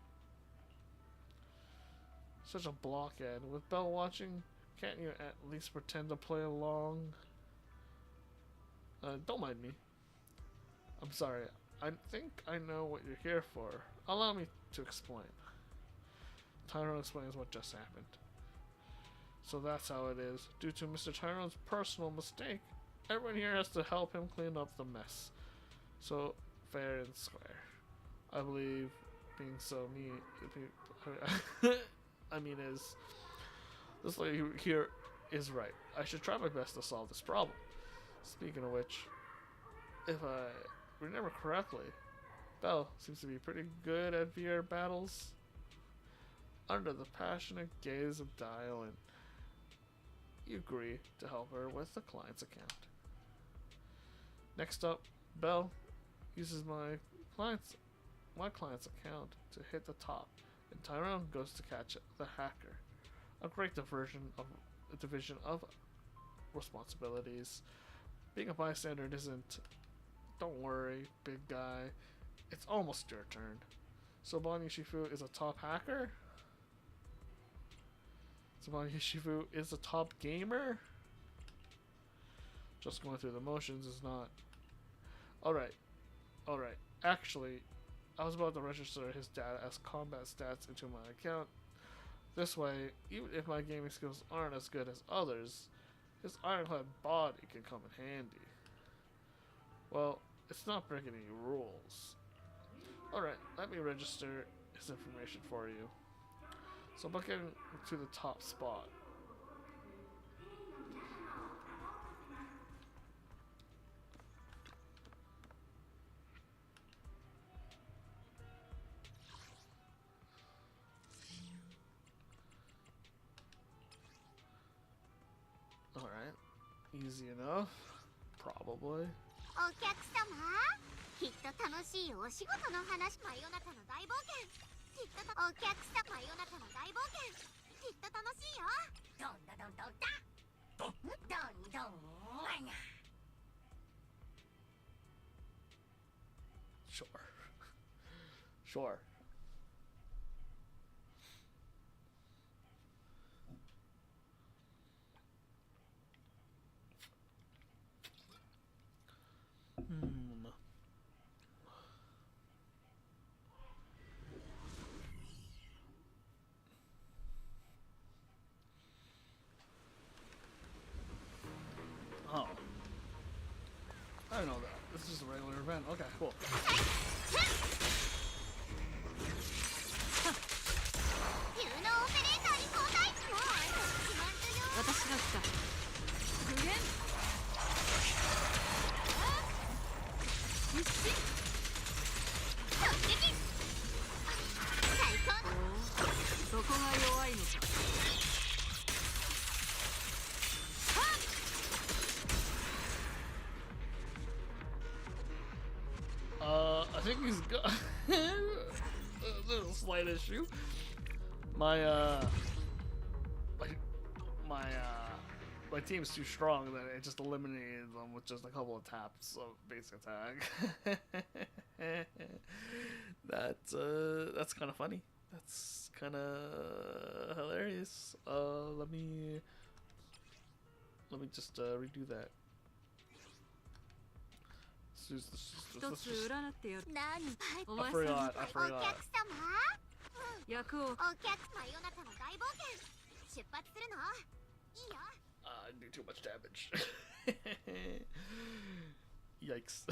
Such a blockhead. With Belle watching, can't you at least pretend to play along? Don't mind me. I'm sorry. I think I know what you're here for. Allow me to explain. Tyrone explains what just happened. So that's how it is. Due to Mr. Tyrone's personal mistake, everyone here has to help him clean up the mess. So, fair and square. I believe being so mean... I mean, this lady here is right. I should try my best to solve this problem. Speaking of which, if I remember correctly, Belle seems to be pretty good at VR battles. Under the passionate gaze of Dial, and you agree to help her with the client's account. Next up, Belle uses my client's account to hit the top, and Tyrone goes to catch the hacker. A great division of responsibilities. Being a bystander isn't. Don't worry, big guy. It's almost your turn. So Bonnie Shifu is a top hacker? Bonnie Shifu is a top gamer? Just going through the motions is not. Alright. Actually, I was about to register his data as combat stats into my account. This way, even if my gaming skills aren't as good as others, his ironclad body can come in handy. Well, it's not breaking any rules. Alright, let me register his information for you. So book him to the top spot. Alright, easy enough, probably. お客様、きっと楽しいお仕事の話。真夜中の大冒険。きっとお客様、真夜中の大冒険。きっと楽しいよ。どんだどんどんだ。どんどんわにゃ。Sure. Oh. I know that. This is just a regular event. Okay, cool. 急なオペレーターに交代。もう決まったよ。私が来た。無限必死突撃。最高。そこが弱いのか。I think he's got there's a slight issue. My team's too strong that it just eliminated them with just a couple of taps of basic attack. That's kind of funny. That's kind of hilarious. Let me just redo that. I forgot. お客様。役をお客様、真夜中の大冒険。出発するの？いいよ。I do too much damage. Yikes.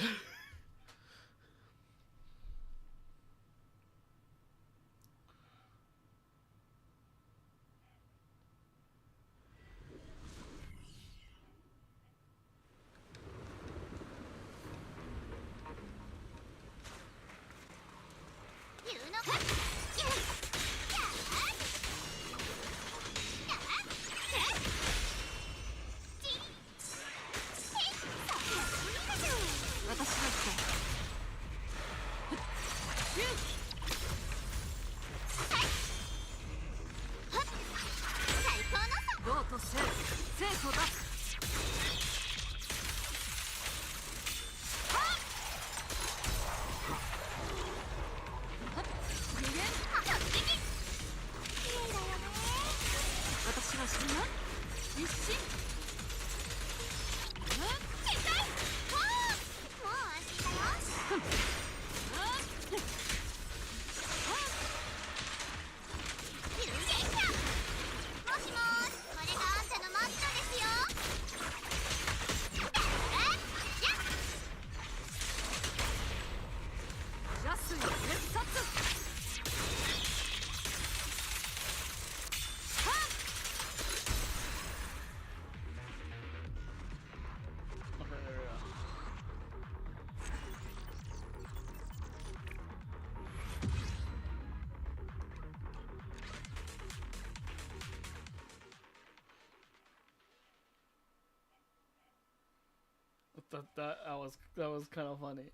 That was kind of funny.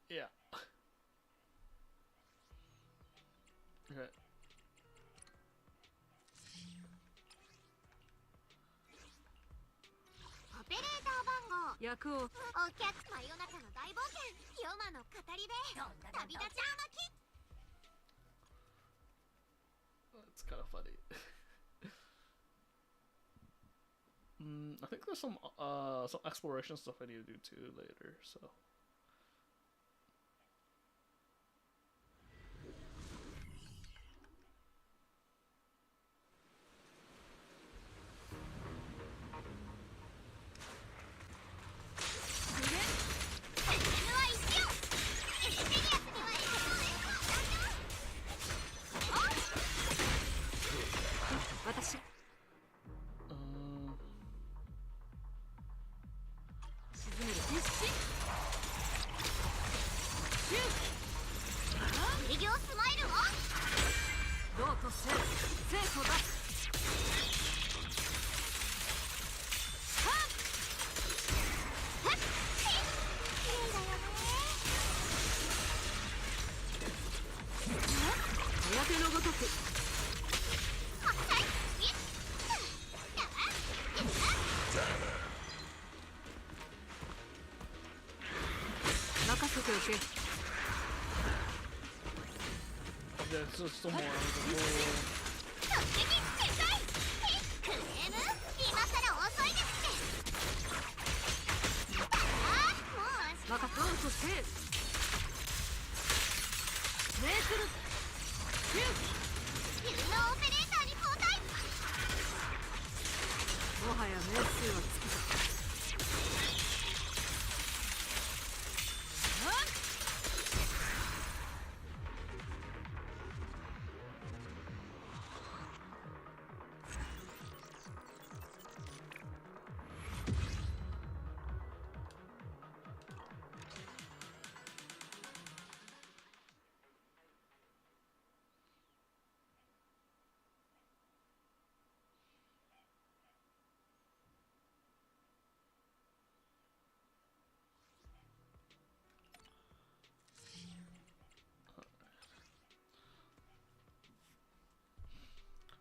Yeah. Okay. オペレーター番号役をお客真夜中の大冒険ヨマの語り部旅立ちの巻 It's kind of funny. I think there's some exploration stuff I need to do too later, so. Yeah, it's just some more.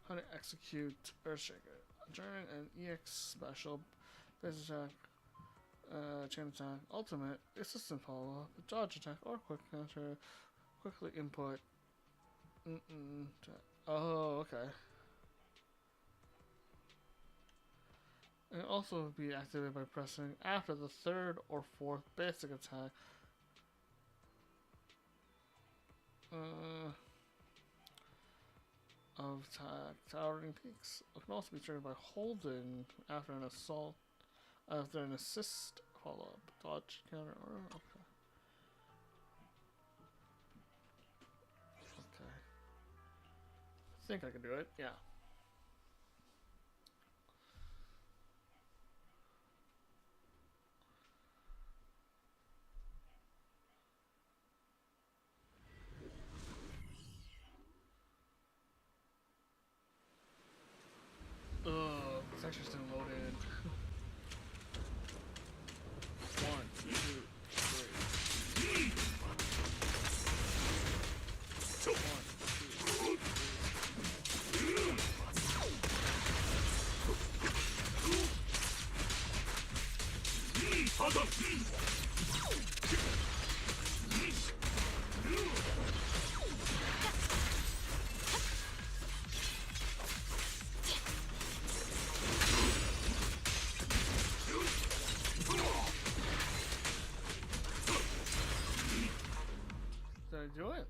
How to execute Earthshaker. During an EX special, base attack, chain attack, ultimate, assistant follow up, dodge attack, or quick counter, quickly input. Oh, okay. And also be activated by pressing after the third or fourth basic attack. Of towering peaks. It can also be triggered by holding after an assault, after an assist Call up. Dodge, counter, okay. Okay. I think I can do it, yeah. Ugh, it's actually still loaded. 1, 2, 3. ただ Did I do it?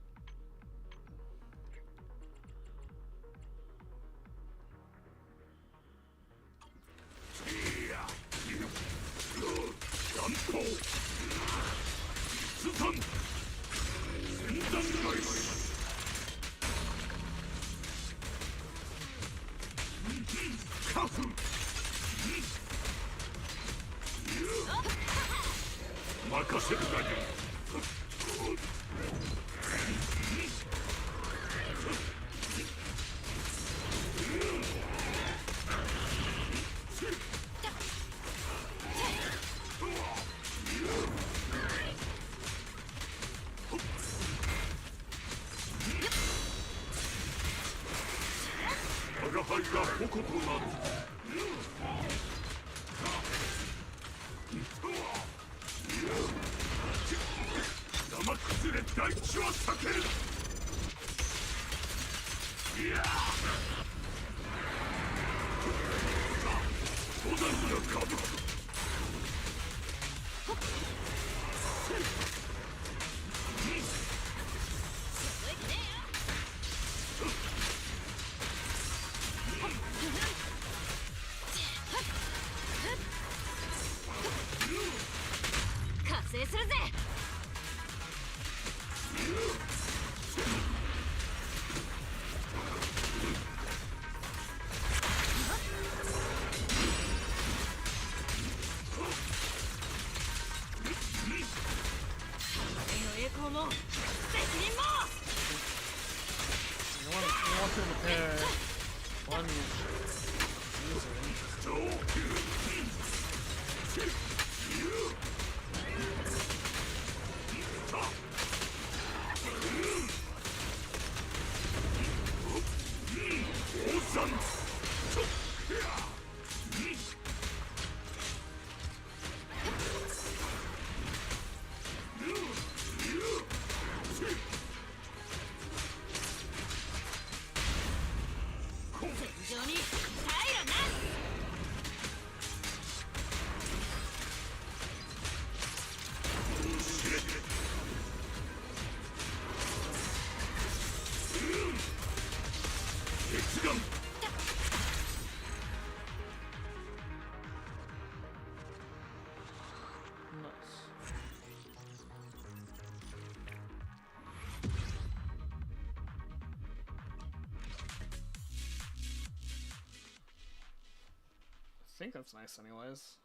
I think that's nice anyways.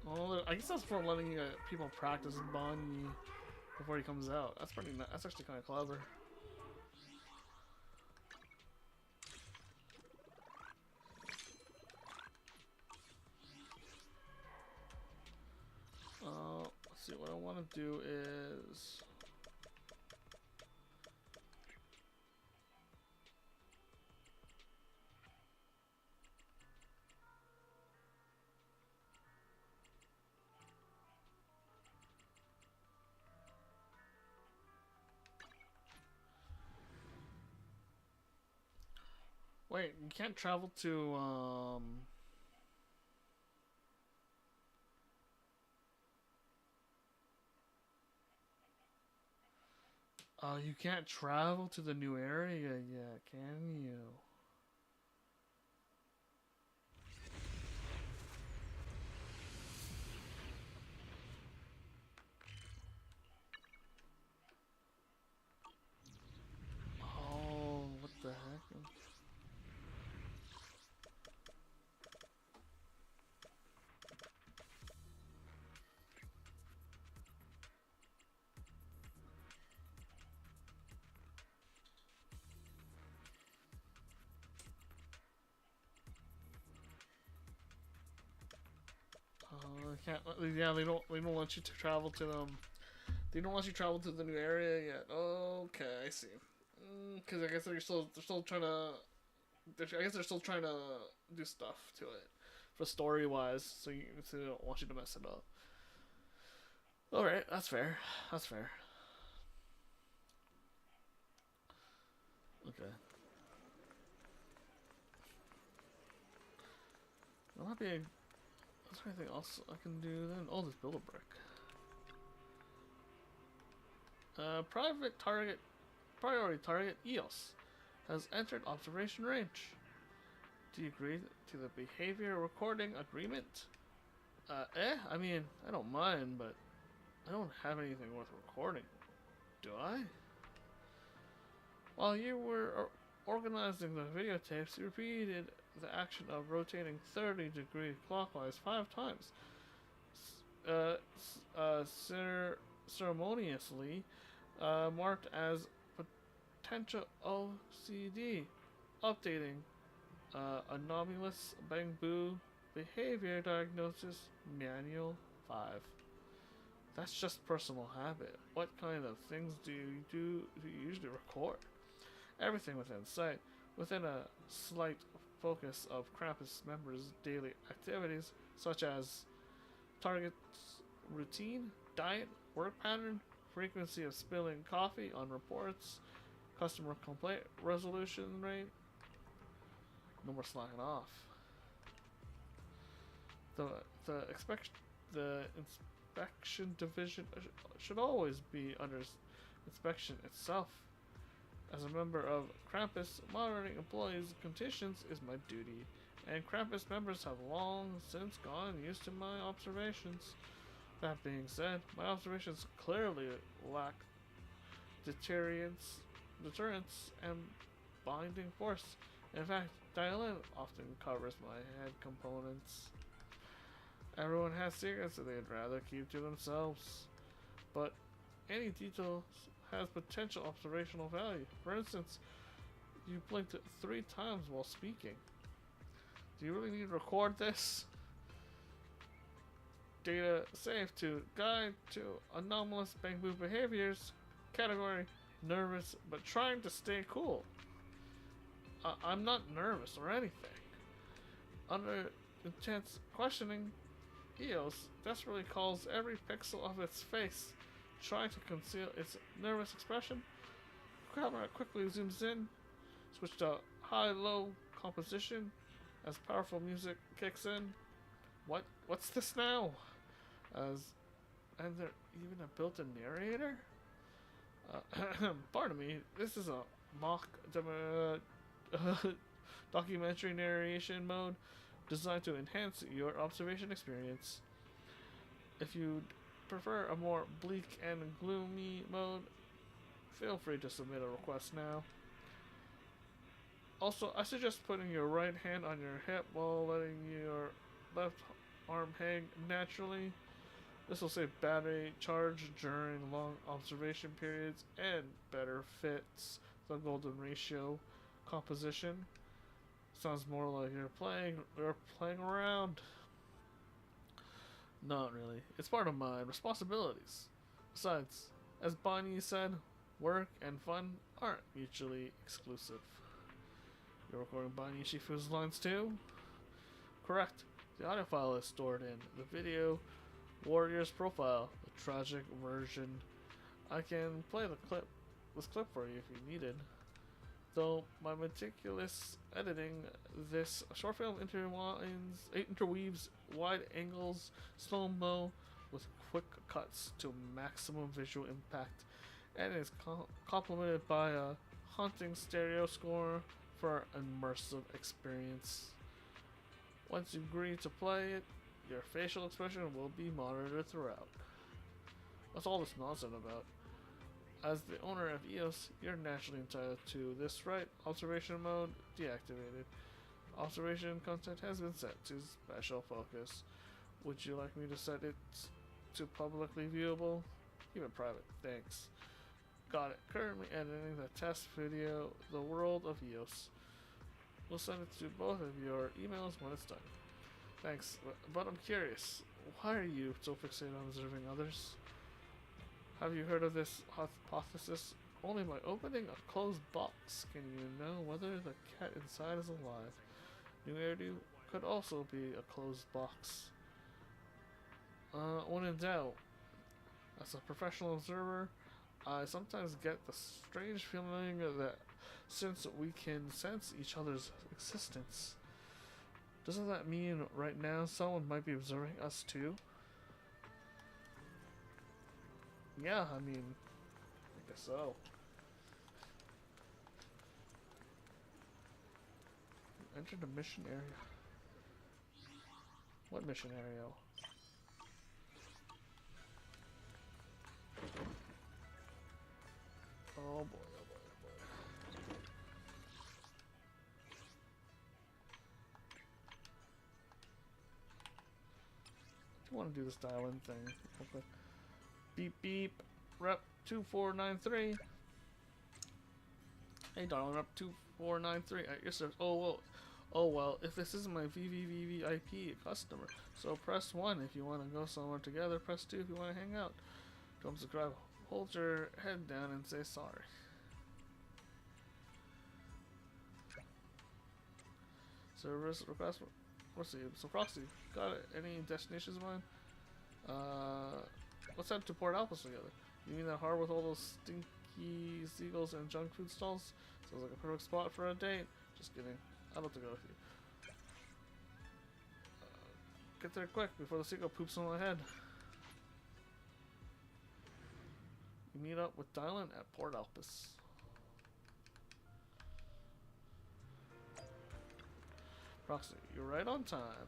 Oh, I guess that's for letting people practice Bonnie before he comes out. That's pretty. That's actually kind of clever. Let's see. What I want to do is. Wait, you can't travel to you can't travel to the new area yet, can you? Oh, what the heck? They can't. Yeah, they don't. They don't want you to travel to them. They don't want you to travel to the new area yet. Okay, I see. Because I guess they're still trying to. I guess they're still trying to do stuff to it, for story wise. So they don't want you to mess it up. All right, that's fair. That's fair. Okay. There might be. Is there anything else I can do then? Oh, let's build a brick. Private target, priority target EOS has entered observation range. Do you agree to the behavior recording agreement? I mean, I don't mind, but I don't have anything worth recording. Do I? While you were organizing the videotapes, you repeated the action of rotating 30 degrees clockwise 5 times. Ceremoniously marked as potential OCD. Updating anomalous bamboo behavior diagnosis manual 5. That's just personal habit. What kind of things do you usually record? Everything within sight, within a slight focus of Krampus members' daily activities, such as target's routine, diet, work pattern, frequency of spilling coffee on reports, customer complaint resolution rate. No more slacking off. The inspection division should always be under inspection itself. As a member of Krampus, monitoring employees' conditions is my duty, and Krampus members have long since gotten used to my observations. That being said, my observations clearly lack deterrence and binding force. In fact, dial-in often covers my head components. Everyone has secrets that they'd rather keep to themselves, but any detail has potential observational value. For instance, you blinked 3 times while speaking. Do you really need to record this? Data saved to guide to anomalous bamboo behaviors. Category: nervous but trying to stay cool. I'm not nervous or anything. Under intense questioning, EOS desperately calls every pixel of its face, trying to conceal its nervous expression. Camera quickly zooms in, switch to high-low composition as powerful music kicks in. What's this now? And there even a built-in narrator? Pardon me, this is a mock documentary narration mode designed to enhance your observation experience. If you prefer a more bleak and gloomy mode, feel free to submit a request now. Also, I suggest putting your right hand on your hip while letting your left arm hang naturally. This will save battery charge during long observation periods and better fits the golden ratio composition. Sounds more like you're playing around. Not really. It's part of my responsibilities. Besides, as Bonnie said, work and fun aren't mutually exclusive. You're recording Bonnie Shifu's lines too? Correct. The audio file is stored in the video Warrior's profile, the tragic version. I can play this clip for you if you needed. Though my meticulous editing, this short film interweaves wide angles, slow mo, with quick cuts to maximum visual impact, and is complemented by a haunting stereo score for immersive experience. Once you agree to play it, your facial expression will be monitored throughout. What's all this nonsense about? As the owner of EOS, you're naturally entitled to this right. Observation mode deactivated. Observation content has been set to special focus. Would you like me to set it to publicly viewable? Keep it private, thanks. Got it. Currently editing the test video, The World of EOS. We'll send it to both of your emails when it's done. Thanks, but I'm curious. Why are you so fixated on observing others? Have you heard of this hypothesis? Only by opening a closed box can you know whether the cat inside is alive. New Eridu could also be a closed box. When in doubt, as a professional observer, I sometimes get the strange feeling that since we can sense each other's existence, doesn't that mean right now someone might be observing us too? Yeah, I mean, I guess so. Enter the mission area. What mission area? Oh boy, oh boy, oh boy. I want to do this dial-in thing. Okay. Beep beep. Rep 2493. Hey darling, Rep 2493. Yes sir. Oh well, if this isn't my VVVVIP customer. So press 1 if you want to go somewhere together. Press 2 if you want to hang out. Don't subscribe. Hold your head down and say sorry. Service request. Let's see. So Proxy, got it? Any destinations in mind? Let's head to Port Alpes together. You mean that harbor with all those stinky seagulls and junk food stalls? Sounds like a perfect spot for a date. Just kidding. I'd love to go with you. Get there quick before the seagull poops on my head. You meet up with Dylan at Port Alpes. Proxy, you're right on time.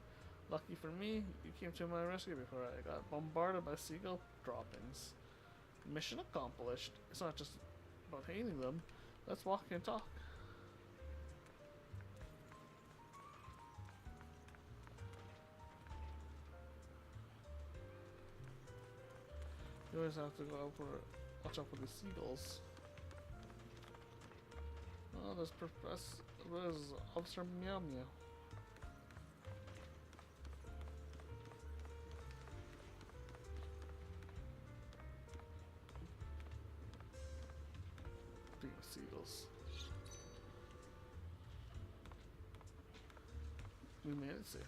Lucky for me, you came to my rescue before I got bombarded by seagull droppings. Mission accomplished. It's not just about hating them. Let's walk and talk. You always have to go out for watch out for the seagulls. Oh, there's Officer Meow Meow. Speaking of seagulls, we made it safely.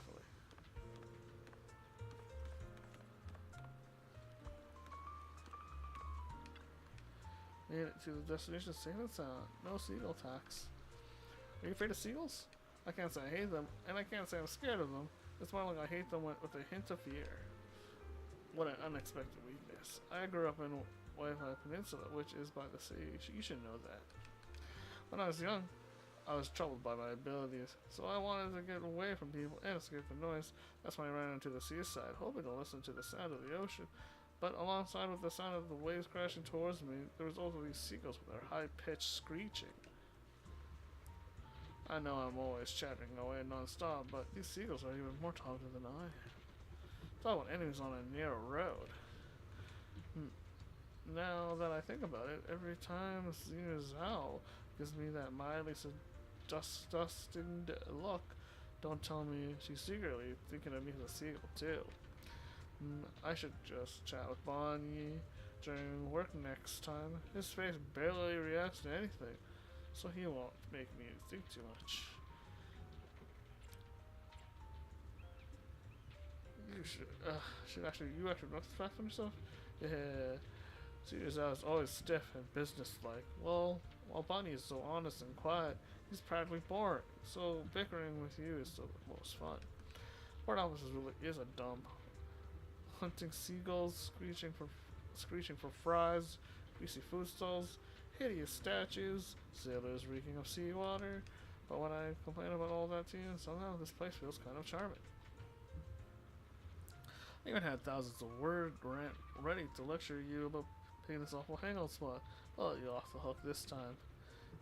Made it to the destination safe and sound. No seagull attacks. Are you afraid of seagulls? I can't say I hate them, and I can't say I'm scared of them. It's more like I hate them with a hint of fear. What an unexpected weakness. I grew up in Wi-Fi Peninsula, which is by the sea. You should know that. When I was young, I was troubled by my abilities, so I wanted to get away from people and escape the noise. That's when I ran into the seaside, hoping to listen to the sound of the ocean. But alongside with the sound of the waves crashing towards me, there was also these seagulls with their high-pitched screeching. I know I'm always chattering away non-stop, but these seagulls are even more talkative than I am. Talk about enemies on a narrow road. Now that I think about it, every time Xena Zhao gives me that mildly disgusting look, don't tell me she's secretly thinking of me as a seagull too. I should just chat with Bonnie during work next time. His face barely reacts to anything, so he won't make me think too much. You actually reflect on yourself? Yeah. Zhao is always stiff and businesslike. Well, While Bunny is so honest and quiet, he's practically boring. So bickering with you is still the most fun. Port Office really is a dump. Hunting seagulls, screeching for fries, greasy food stalls, hideous statues, sailors reeking of seawater. But when I complain about all that to you, somehow this place feels kind of charming. I even had thousands of word rant ready to lecture you about picking this awful hangout spot. Well, you're off the hook this time.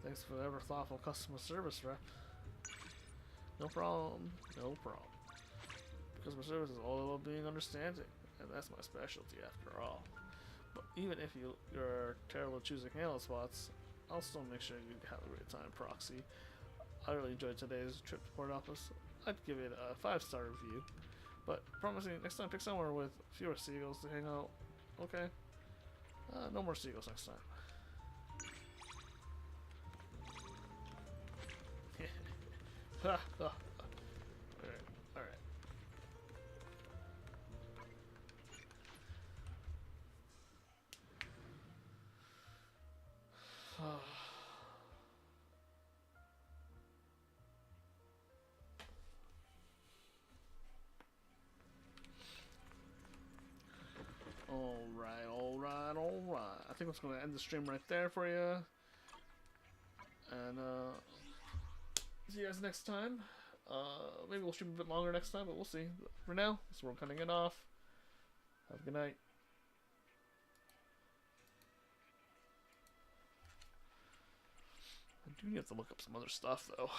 Thanks for the ever thoughtful customer service rep. No problem, no problem. Customer service is all about being understanding, and that's my specialty after all. But even if you're terrible at choosing hangout spots, I'll still make sure you have a great time, Proxy. I really enjoyed today's trip to Port Office. I'd give it a 5-star review. But promising next time pick somewhere with fewer seagulls to hang out. Okay? No more seagulls next time. Alright, alright. Alright. I think I'm just gonna end the stream right there for you. And see you guys next time. Maybe we'll stream a bit longer next time, but we'll see. For now, so we're cutting it off. Have a good night. I do need to look up some other stuff though.